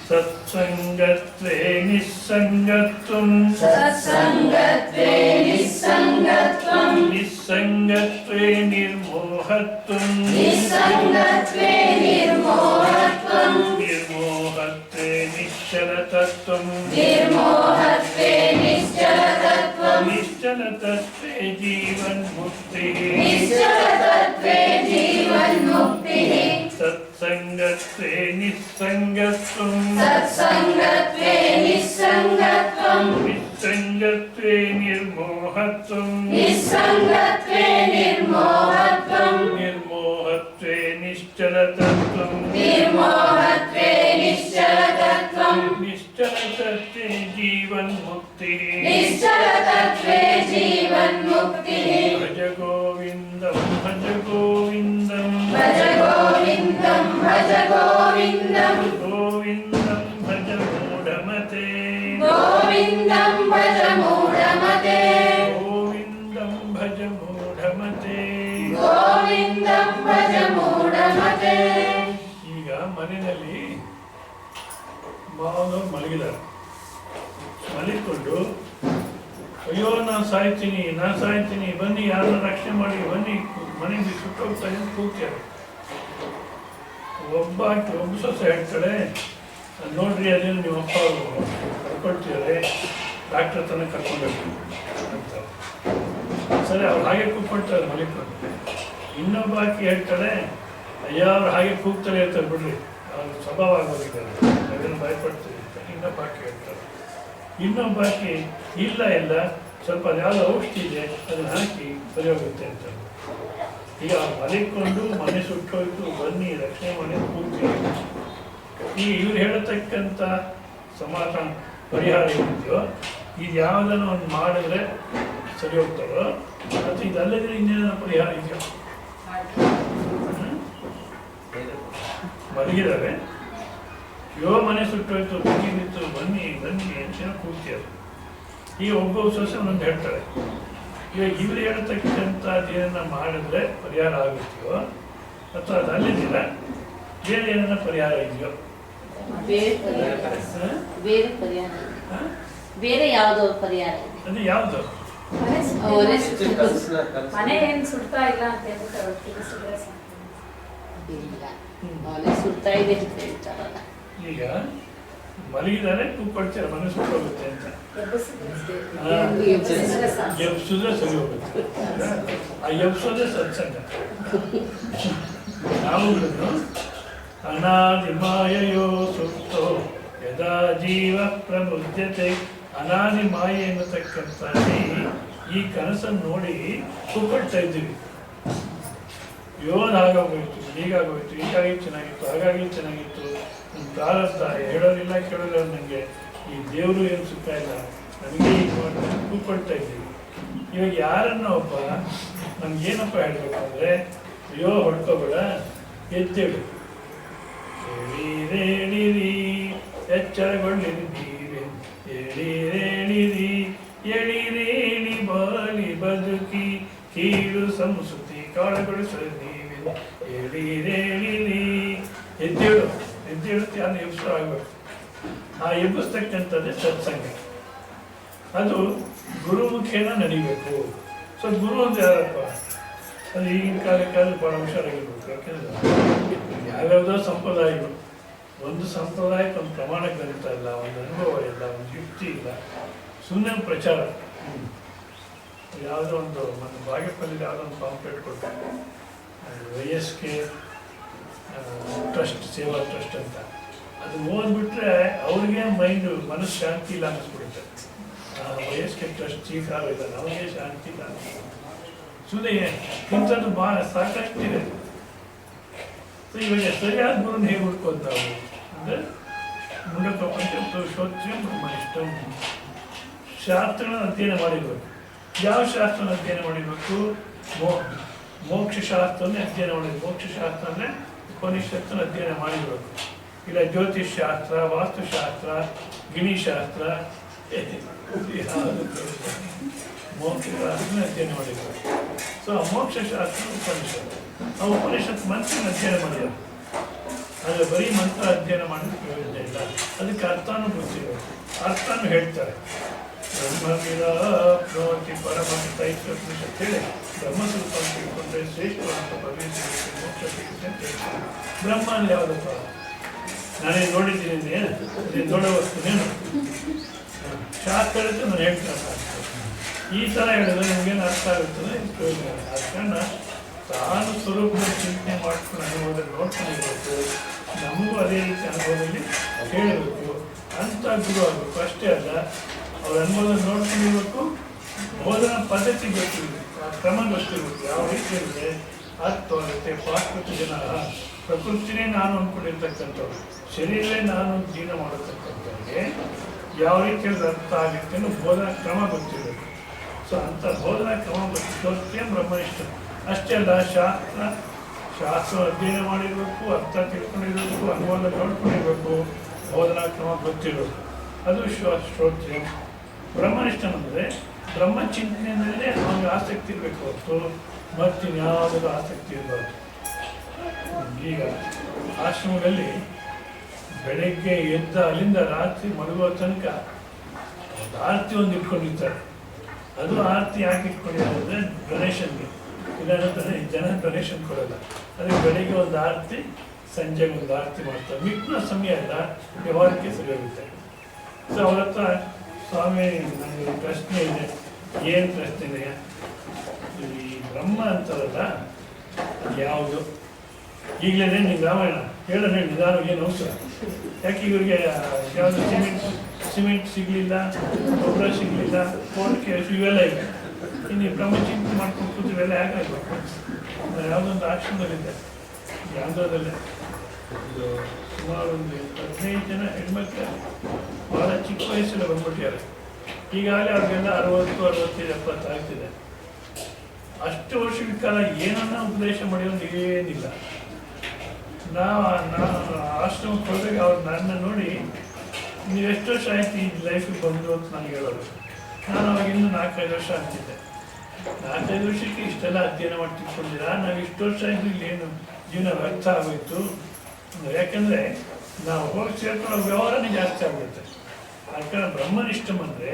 ಸತ್ಸಂಗತ್ವೇ ನಿಸ್ಸಂಗತ್ವಂ ಸತ್ಸಂಗತ್ವೇ ನಿಸ್ಸಂಗತ್ವಂ ನಿಸ್ಸಂಗತ್ವೇ ನಿರ್ಮೋಹತ್ವಂ ನಿಸ್ಸಂಗತ್ವೇ ನಿರ್ಮೋಹತ್ವಂ ನಿರ್ಮೋಹತ್ವೇ ನಿಶ್ಚಲತತ್ವಂ ನಿರ್ಮೋಹತ್ವೇ ನಿಶ್ಚಲತತ್ವಂ ನಿಶ್ಚಲತತ್ವೇ ಜೀವನ್ಮುಕ್ತಿಃ ನಿಶ್ಚಲತತ್ವೇ ಜೀವನ್ಮುಕ್ತಿಃ ಸತ್ಸಂಗತ್ವೇ ನಿಸ್ಸಂಗತ್ವಂ ಸತ್ಸಂಗತ್ವೇ ನಿಸ್ಸಂಗತ್ವಂ ನಿಸ್ಸಂಗತ್ವೇ ನಿರ್ಮೋಹತ್ವಂ ನಿಸ್ಸಂಗತ್ವೇ ನಿರ್ಮೋಹತ್ವಂ ನಿರ್ಮೋಹತ್ವೇ ನಿಶ್ಚಲತತ್ವಂ ನಿರ್ಮೋಹತ್ವೇ ನಿಶ್ಚಲತತ್ವಂ ನಿಶ್ಚಲತತ್ವೇ ಜೀವನ್ಮುಕ್ತಿಃ ನಿಶ್ಚಲತತ್ವೇ ಜೀವನ್ಮುಕ್ತಿಃ ಭಜ ಗೋವಿಂದಂ ಭಜ ಗೋವಿಂದಂ ಭಜ ಗೋವಿಂದಂ ಭಜ ಗೋವಿಂದಂ ಗೋವಿಂದಂ ಭಜ ಮೂಢಮತೆ ಗೋವಿಂದಂ ಭಜ ಮೂಢಮತೆ ಗೋವಿಂದಂ ಭಜ ಮೂಢಮತೆ. ಗೋವಿಂದಂ ಭಜ ಮೂಢಮತೆ. ಈಗ ಮನೆಯಲ್ಲಿ ಮಾವನವ್ರು ಮಲಗಿದ್ದಾರೆ. ಮಲಗಿಕೊಂಡು ಅಯ್ಯೋ ನಾನು ಸಾಯ್ತೀನಿ ಬನ್ನಿ ಯಾರನ್ನ ರಕ್ಷಣೆ ಮಾಡಿ ಬನ್ನಿ ಮನೆಗೆ ಸುಟ್ಟೋಗ್ತಾರೆ ಅಂತ ಕೂಗ್ತಾರೆ. ಒಬ್ಬ ಸೊಸೆ ಹೇಳ್ತಾಳೆ, ನೋಡ್ರಿ ಅದೇನು ನಿಮ್ಮ ಅಪ್ಪ ಕರ್ಕೊಳ್ತಿದ್ದಾರೆ, ಡಾಕ್ಟರ್ ತನಕ ಕರ್ಕೊಂಡೋಗಿ ಅಂತ. ಸರಿ, ಅವ್ರು ಹಾಗೆ ಕೂಗ್ಕೊಳ್ತಾರೆ ಮಲಿಕೊಂಡು. ಇನ್ನೊಬ್ಬ ಆಕಿ ಹೇಳ್ತಾಳೆ, ಅಯ್ಯ ಅವ್ರು ಹಾಗೆ ಕೂಗ್ತಾರೆ ಇರ್ತಾರೆ ಬಿಡ್ರಿ, ಅವ್ರು ಸ್ವಭಾವ ಆಗೋಗಿದ್ದಾರೆ, ಅದನ್ನು ಭಯಪಡ್ತೀವಿ ಅಂತ. ಇನ್ನೊಬ್ಬ ಆಕಿ ಹೇಳ್ತಾರೆ. ಇನ್ನೊಬ್ಬ ಆಕಿ ಇಲ್ಲ ಸ್ವಲ್ಪ ಯಾವುದೋ ಔಷಧಿ ಇದೆ ಅದನ್ನು ಹಾಕಿ ಸರಿ ಹೋಗುತ್ತೆ ಅಂತ. ಈಗ ಮಲಿಕೊಂಡು ಮನೆ ಸುಟ್ಟೋಯ್ತು ಬನ್ನಿ ರಕ್ಷಣೆ ಮಾಡಿ ಕೂಗ್ತೀವಿ. ಈ ಇವ್ರು ಹೇಳತಕ್ಕಂಥ ಸಮಾಧಾನ ಪರಿಹಾರ ಏನಿದೆಯೋ ಇದು ಯಾವುದನ್ನು ಒಂದು ಮಾಡಿದ್ರೆ ಸರಿ ಹೋಗ್ತಾರೋ, ಮತ್ತು ಇದಲ್ಲದ್ರೆ ಇನ್ನೇನೋ ಪರಿಹಾರ ಇದೆಯೋ? ಮಲಗಿದ್ದಾರೆ, ಯೋ ಮನೆ ಸುಟ್ಟೋಯ್ತು ಬಿತ್ತು ಬನ್ನಿ ಅಂತ ಕೂಗ್ತೀರ. ಈಗ ಒಬ್ಬ ಸೊಸೆ ಒಂದೊಂದು ಹೇಳ್ತಾರೆ. ಈಗ ಇವ್ರು ಹೇಳ್ತಕ್ಕಂಥದ್ದು ಏನನ್ನ ಮಾಡಿದ್ರೆ ಪರಿಹಾರ ಆಗುತ್ತೆಯೋ ಅಥವಾ ಅದು ಅಲ್ಲಿದ್ದಿಲ್ಲ ಬೇರೆ ಏನನ್ನ ಪರಿಹಾರ ಇದೆಯೋ? ಬೇರೆ ಯಾವುದೋ ಪರಿಹಾರ ಅದು ಯಾವುದು? ಮನೆ ಏನ್ ಸುಡ್ತಾ ಇಲ್ಲ ಅಂತ ಹೇಳ್ಬಿಟ್ಟು ಸುಡ್ತಾ ಇದೆ ಅಂತ ಹೇಳ್ತಾರಲ್ಲ. ಈಗ ಮಲಗಿದಾರೆ ಕೂತ್ಕೊಳ್ತಾರೆ ಮನಸ್ಸು ಹೋಗುತ್ತೆ ಅಂತ ಎಬ್ಸಿದ್ರೆ ಸರಿ ಹೋಗುತ್ತೆ. ಆ ಎಬ್ಸೋದೇ ಸತ್ಸಂಗ. ನಾವುಗಳನ್ನು ಅನಾದಿಮಾಯೋ ಸುಪ್ತೋ ಯದಾ ಜೀವ ಪ್ರಬುದ್ಧತೆ, ಅನಾದಿ ಮಾಯೆ ಎನ್ನತಕ್ಕಂಥ ಈ ಕನಸನ್ನು ನೋಡಿ ಕೂತ್ಕೊಳ್ತಾ ಇದ್ದೀವಿ. ಯೋನ್ ಆಗೋಗೋಯ್ತು, ಹೀಗಾಗೋಯ್ತು, ಹೀಗಾಗಿ ಚೆನ್ನಾಗಿತ್ತು, ಹಾಗಾಗಿ ಚೆನ್ನಾಗಿತ್ತು, ನಮ್ಮ ಪ್ರಾರಬ್ಧ ಹೇಳೋದಿಲ್ಲ ಕೇಳೋದಿಲ್ಲ, ನನಗೆ ಈ ದೇವರು ಏನು ಸುತ್ತ ಇಲ್ಲ, ನನಗೆ ಈಗ ಕೂತ್ಕೊಳ್ತಾ ಇದ್ದೀವಿ. ಇವಾಗ ಯಾರನ್ನ ಒಬ್ಬ ನಮ್ಗೇನಪ್ಪ ಹೇಳ್ಬೇಕಂದ್ರೆ, ಅಯ್ಯೋ ಹೊಡ್ಕೋಬೇಡ, ಎದ್ದೇಳು, ಹೇಳಿರಿ ಎಚ್ಚರಗೊಳ್ಳಿದ್ದೀರಿ, ಹೇಳಿರಿ ಎಳಿರೇಳಿ ಬಾಲಿ ಬದುಕಿ ಕೀಳು ಸಂಸ್ಕೃತಿ ಕಾಳಗೊಳಿಸೀವಿ, ಹೇಳಿರೇಳಿ ಎದ್ದೇಳು, ಎದ್ದೇಳುತ್ತೆ ಯಾರು ಎಬ್ಸೋ ಆಗ್ಬೇಕು. ಆ ಎಬ್ಬಿಸ್ತಕ್ಕಂಥದ್ದೇ ಸತ್ಸಂಗ. ಅದು ಗುರು ಮುಖೇನ ನಡಿಬೇಕು. ಸೊ ಗುರು ಅಂತ ಯಾರಪ್ಪ, ಅದು ಈಗಿನ ಕಾಲಕ್ಕಾದ್ರೂ ಭಾಳ ಹುಷಾರಾಗಿರ್ಬೇಕು. ಯಾಕೆಂದ್ರೆ ಯಾವ್ಯಾವುದೋ ಸಂಪ್ರದಾಯಗಳು, ಒಂದು ಸಂಪ್ರದಾಯಕ್ಕೆ ಒಂದು ಪ್ರಮಾಣ ಗ್ರಂಥ ಇಲ್ಲ, ಒಂದು ಅನುಭವ ಇಲ್ಲ, ಒಂದು ಯುಕ್ತಿ ಇಲ್ಲ, ಸುಮ್ಮನೆ ಪ್ರಚಾರ. ಯಾವುದೋ ಒಂದು ಬಾಗೇಪಲ್ಲಿಗೆ ಯಾವುದೋ ಒಂದು ಪಾಂಪ್ಲೆಟ್ ಕೊಡ್ತಾರೆ, YSK ಟ್ರಸ್ಟ್, ಸೇವಾ ಟ್ರಸ್ಟ್ ಅಂತ. ಅದು ಓದ್ಬಿಟ್ರೆ ಅವ್ರಿಗೆ ಮನಸ್ಸು ಶಾಂತಿ ಇಲ್ಲ ಅನ್ನಿಸ್ಬಿಡುತ್ತೆ. YSK ಟ್ರಸ್ಟ್ ಚೀಫ್ ಯಾರು ಇದ್ದಾರೆ, ಅವ್ರಿಗೆ ಶಾಂತಿ ಇಲ್ಲ. ಸುಮ್ಮನೆ ಇಂಥದ್ದು ಭಾಳ ಸಾಕಷ್ಟಿದೆ. ಸೊ ಇವಾಗ ಸರಿಯಾದ ಗುರುನ ಹೇಗೆ ಹುಡ್ಕೋದು ನಾವು ಅಂದರೆ, ಮುಂಡಕಪ್ಪಂತೆ ಶ್ರೋತ್ರಿಯ ಬ್ರಹ್ಮನಿಷ್ಠಂ, ಶಾಸ್ತ್ರನ ಅಧ್ಯಯನ ಮಾಡಿರ್ಬೇಕು. ಯಾವ ಶಾಸ್ತ್ರನ ಅಧ್ಯಯನ ಮಾಡಿರ್ಬೇಕು? ಮೋಕ್ಷ ಶಾಸ್ತ್ರವನ್ನೇ ಅಧ್ಯಯನ ಮಾಡಿರ್ಬೇಕು. ಮೋಕ್ಷ ಶಾಸ್ತ್ರ ಅಂದರೆ ಉಪನಿಷತ್ತನ್ನ ಅಧ್ಯಯನ ಮಾಡಿರ್ಬೇಕು. ಇಲ್ಲ ಜ್ಯೋತಿಷ್ ಶಾಸ್ತ್ರ, ವಾಸ್ತುಶಾಸ್ತ್ರ, ಗಿಣಿಶಾಸ್ತ್ರ, ಮೋಕ್ಷ ಶಾಸ್ತ್ರನ ಅಧ್ಯಯನ ಮಾಡಿರ್ಬೇಕು. ಸೊ ಆ ಮೋಕ್ಷ ಶಾಸ್ತ್ರ ಉಪನಿಷತ್ತು, ಆ ಉಪನಿಷತ್ ಮಂತ್ರನ ಅಧ್ಯಯನ ಮಾಡಿದ್ದಾರೆ. ಆದರೆ ಬರೀ ಮಂತ್ರ ಅಧ್ಯಯನ ಮಾಡಿದ್ರೆ ಪ್ರಯೋಜನ ಇಲ್ಲ, ಅದಕ್ಕೆ ಅರ್ಥನೂ ಗೊತ್ತಿರಬೇಕು. ಅರ್ಥನೂ ಹೇಳ್ತಾರೆ. ಬ್ರಹ್ಮವಿದ ಪ್ರವತಿ ಪರಮಹಿತ ಇತ್ಯುಪನಿಷತ್ ಹೇಳಿ ಬ್ರಹ್ಮಸ್ವರೂಪ ಅಂತ ತಿಳ್ಕೊಂಡ್ರೆ ಶ್ರೇಷ್ಠವಾದಂಥ ಪರಮೇಶ್ವರ ಮೋಕ್ಷ ಸಿಗುತ್ತೆ ಅಂತ ಹೇಳ್ತಾರೆ. ಬ್ರಹ್ಮ ಅಂದ್ರೆ ಯಾವುದಪ್ಪ? ನಾನೇ ನೋಡಿದ್ದೀನಿ, ನೀನು ನೋಡೋ ವಸ್ತುನೇನು ಶಾಸ್ತ್ರ ಹೇಳುತ್ತೆ, ನಾನು ಹೇಳ್ತೇನೆ. ಈ ಥರ ಹೇಳಿದ್ರೆ ನಿಮಗೇನು ಅರ್ಥ ಆಗುತ್ತದೆ, ಪ್ರಯೋಜನ. ಆದ ಕಾರಣ ತಾನು ಸ್ವರೂಪದ ಚಿಂತನೆ ಮಾಡ್ಕೊಂಡು ಅನುಭವದಲ್ಲಿ ನೋಡ್ಕೊಂಡಿರ್ಬೇಕು. ನಮಗೂ ಅದೇ ರೀತಿ ಅನುಭವದಲ್ಲಿ ಹೇಳಬೇಕು ಅಂತ ಗುರು ಆಗಬೇಕು. ಅಷ್ಟೇ ಅಲ್ಲ, ಅವ್ರ ಅನುಭವದಲ್ಲಿ ನೋಡ್ಕೊಂಡಿರ್ಬೇಕು, ಬೋಧನಾ ಪದ್ಧತಿ ಗೊತ್ತಿರಬೇಕು, ಕ್ರಮ ಗೊತ್ತಿರಬೇಕು. ಯಾವ ರೀತಿ ಇರುತ್ತೆ ಅರ್ಥ ಆಗುತ್ತೆ. ಪಾಶ್ಚಾತ್ಯ ಜನ ಪ್ರಕೃತಿನೇ ನಾನು ಅಂದ್ಕೊಂಡಿರ್ತಕ್ಕಂಥವ್ರು, ಶರೀರವೇ ನಾನು ಜೀವನ ಮಾಡತಕ್ಕಂಥವ್ರಿಗೆ ಯಾವ ರೀತಿ ಅರ್ಥ ಆಗುತ್ತೆ ಅನ್ನೋ ಬೋಧನಾ ಕ್ರಮ ಗೊತ್ತಿರಬೇಕು. ಸೊ ಅಂಥ ಬೋಧನಾ ಕ್ರಮ ಗೊತ್ತಿರೋದಕ್ಕೆ ಬ್ರಹ್ಮನಿಷ್ಠ. ಅಷ್ಟೇ ಅಲ್ಲ, ಶಾಸ್ತ್ರ ಅಧ್ಯಯನ ಮಾಡಿರಬೇಕು, ಅರ್ಥ ತಿಳ್ಕೊಂಡಿರಬೇಕು, ಅನುಭವ ನೋಡ್ಕೊಂಡಿರ್ಬೇಕು, ಬೋಧನಾ ಕ್ರಮ ಗೊತ್ತಿರಬೇಕು. ಅದು ಶ್ರೋತ್ರಿಯ. ಬ್ರಹ್ಮನಿಷ್ಠ ಅಂದರೆ ಬ್ರಹ್ಮಚಿಂತನೆ ಅಂದರೆ ಅವನಿಗೆ ಆಸಕ್ತಿ ಇರಬೇಕು ಹೊರತು ಮತ್ತಿನ್ಯಾವುದೂ ಆಸಕ್ತಿ ಇರಬಾರ್ದು. ಈಗ ಆಶ್ರಮದಲ್ಲಿ ಬೆಳಗ್ಗೆ ಎದ್ದ ಅಲ್ಲಿಂದ ರಾತ್ರಿ ಮಲಗುವ ತನಕ ಒಂದು ಆರತಿ ಒಂದು ಇಟ್ಕೊಂಡಿರ್ತಾರೆ. ಅದು ಆರತಿ ಯಾಕೆ ಇಟ್ಕೊಂಡಿದ್ದಾರೆ? ಡೊನೇಷನ್ಗೆ. ಇಲ್ಲಾಂದ್ರೆ ಜನ ಡೊನೇಷನ್ ಕೊಡೋಲ್ಲ. ಅದಕ್ಕೆ ಬೆಳಿಗ್ಗೆ ಒಂದು ಆರತಿ, ಸಂಜೆಗೆ ಒಂದು ಆರತಿ ಮಾಡ್ತಾರೆ. ಮಿಕ್ಕಿನ ಸಮಯ ಎಲ್ಲ ವ್ಯವಹಾರಕ್ಕೆ ಸರಿ ಹೋಗುತ್ತೆ. ಸೊ ಅವ್ರ ಹತ್ರ, ಸ್ವಾಮಿ ನನಗೆ ಪ್ರಶ್ನೆ ಇದೆ. ಏನು ಪ್ರಶ್ನೆ ಇದೆಯಾ? ಈ ಬ್ರಹ್ಮ ಅಂತಾರಲ್ಲ, ಅದು ಯಾವುದು? ಈಗಲೇ ನೀವು ರಾಮಾಯಣ ಹೇಳೋಣ, ನಿಧಾನ ಏನು ಅವಸರ? ಯಾಕೆ ಇವ್ರಿಗೆ ಯಾವುದು ಸಿಮೆಂಟ್ ಸಿಗಲಿಲ್ಲ, ಗೊಬ್ಬರ ಸಿಗಲಿಲ್ಲ, ಕೋರ್ಟ್ ಕೇಸ್ ಇವೆಲ್ಲ ಇದೆ. ಇನ್ನು ಬ್ರಹ್ಮಚಿಂತೆ ಮಾಡ್ಕೊಂಡು ಕೂತು ಇವೆಲ್ಲ ಯಾಕಾಗಬೇಕು? ನಾನು ಯಾವುದೊಂದು ಆಶ್ರಮದಲ್ಲಿದ್ದೆ, ಆಂಧ್ರದಲ್ಲೇ. ಇದು ಸುಮಾರು ಒಂದು 15 ಜನ ಹೆಣ್ಮಕ್ಳು ಭಾಳ ಚಿಕ್ಕ ವಯಸ್ಸಲ್ಲಿ ಬಂದ್ಬಿಟ್ಟಿದ್ದಾರೆ. ಈಗಾಗಲೇ ಅವ್ರಿಗೆಲ್ಲ 60, 65, 70 ಆಗ್ತಿದೆ. ಅಷ್ಟು ವರ್ಷಗಳ ಕಾಲ ಏನನ್ನ ಉಪದೇಶ ಮಾಡಿರೋದು ಏನಿಲ್ಲ. ನಾನು ಆಶ್ರಮಕ್ಕೆ ಹೋದಾಗ ಅವ್ರು ನನ್ನ ನೋಡಿ, ನೀವು ಎಷ್ಟು ವರ್ಷ ಆಯ್ತು ಈ ಲೈಫಿಗೆ ಬಂದರು ಅಂತ ನನಗೆ ಹೇಳೋರು. ನಾನು ಅವಾಗ ಇನ್ನೂ 4-5 ವರ್ಷ ಅಂತಿದ್ದೆ. 4-5 ವರ್ಷಕ್ಕೆ ಇಷ್ಟೆಲ್ಲ ಅಧ್ಯಯನ ಮಾಡಿ ತಿಳ್ಕೊಂಡಿದ್ದೀರಾ? ನಾವು ಇಷ್ಟು ವರ್ಷ ಇದ್ದು ಇಲ್ಲೇನು ಜೀವನ ವ್ಯರ್ಥ ಆಗೋಯ್ತು. ಯಾಕೆಂದರೆ ನಾವು ಹೋಗಿ ಸೇರ್ಕೊಳ್ಳೋ ವ್ಯವಹಾರನೇ ಜಾಸ್ತಿ ಆಗುತ್ತೆ. ಯಾಕಂದ್ರೆ ಬ್ರಹ್ಮನಿಷ್ಠಂ ಅಂದರೆ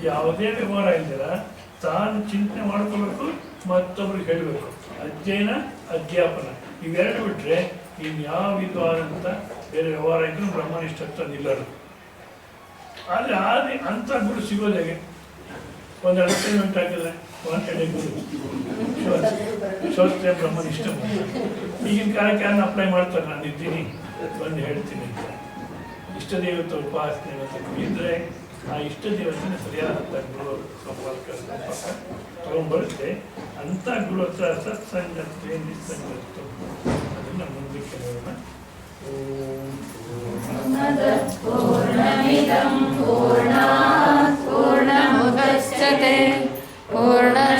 ಯಾವುದೇ ವ್ಯವಹಾರ ಇಲ್ದಿರ ತಾನು ಚಿಂತನೆ ಮಾಡ್ಕೋಬೇಕು, ಮತ್ತೊಬ್ರಿಗೆ ಹೇಳಬೇಕು. ಅಧ್ಯಯನ, ಅಧ್ಯಾಪನ ಇವೆರಡು ಬಿಟ್ಟರೆ ಇನ್ಯಾವ ವಿಧವಾದಂಥ ಬೇರೆ ವ್ಯವಹಾರ ಇದ್ರೂ ಬ್ರಹ್ಮನಿಷ್ಠತ್ವ ನಿಲ್ಲರು. ಆದರೆ ಅಂಥ ಗುರು ಸಿಗೋದು ಹೇಗೆ? ಒಂದು ಅಡಚಣೆಂಟ್ ಹಾಕಿದ್ರೆ ವಾಂಟೆಡ್ ಗುರು ಶೋಸ್ತೆ ಬ್ರಹ್ಮನಿಷ್ಠ. ಈಗಿನ ಕಾಲಕ್ಕೆ ಯಾರನ್ನ ಅಪ್ಲೈ ಮಾಡ್ತಾರೆ, ನಾನು ಇದ್ದೀನಿ ಬಂದು ಹೇಳ್ತೀನಿ ಅಂತ. ಇಷ್ಟ ದೇವತೆ ಉಪಾಸನೆ ಇದ್ದರೆ ಆ ಇಷ್ಟ ದೇವತೆನ ಸರಿಯಾದಂಥ ಗುರು ಸಂಪರ್ಕ ತಗೊಂಡ್ಬರುತ್ತೆ. ಅಂಥ ಗುರು ಹತ್ರ ಸತ್ಸಂಗತ್ವೆ ನಿಸ್ಸಂಗತ್ವ ಅದನ್ನು ಮುಂದಕ್ಕೆ ನೋಡೋಣ. पूर्णमिदं पूर्णात् पूर्णमुदच्यते पूर्णस्य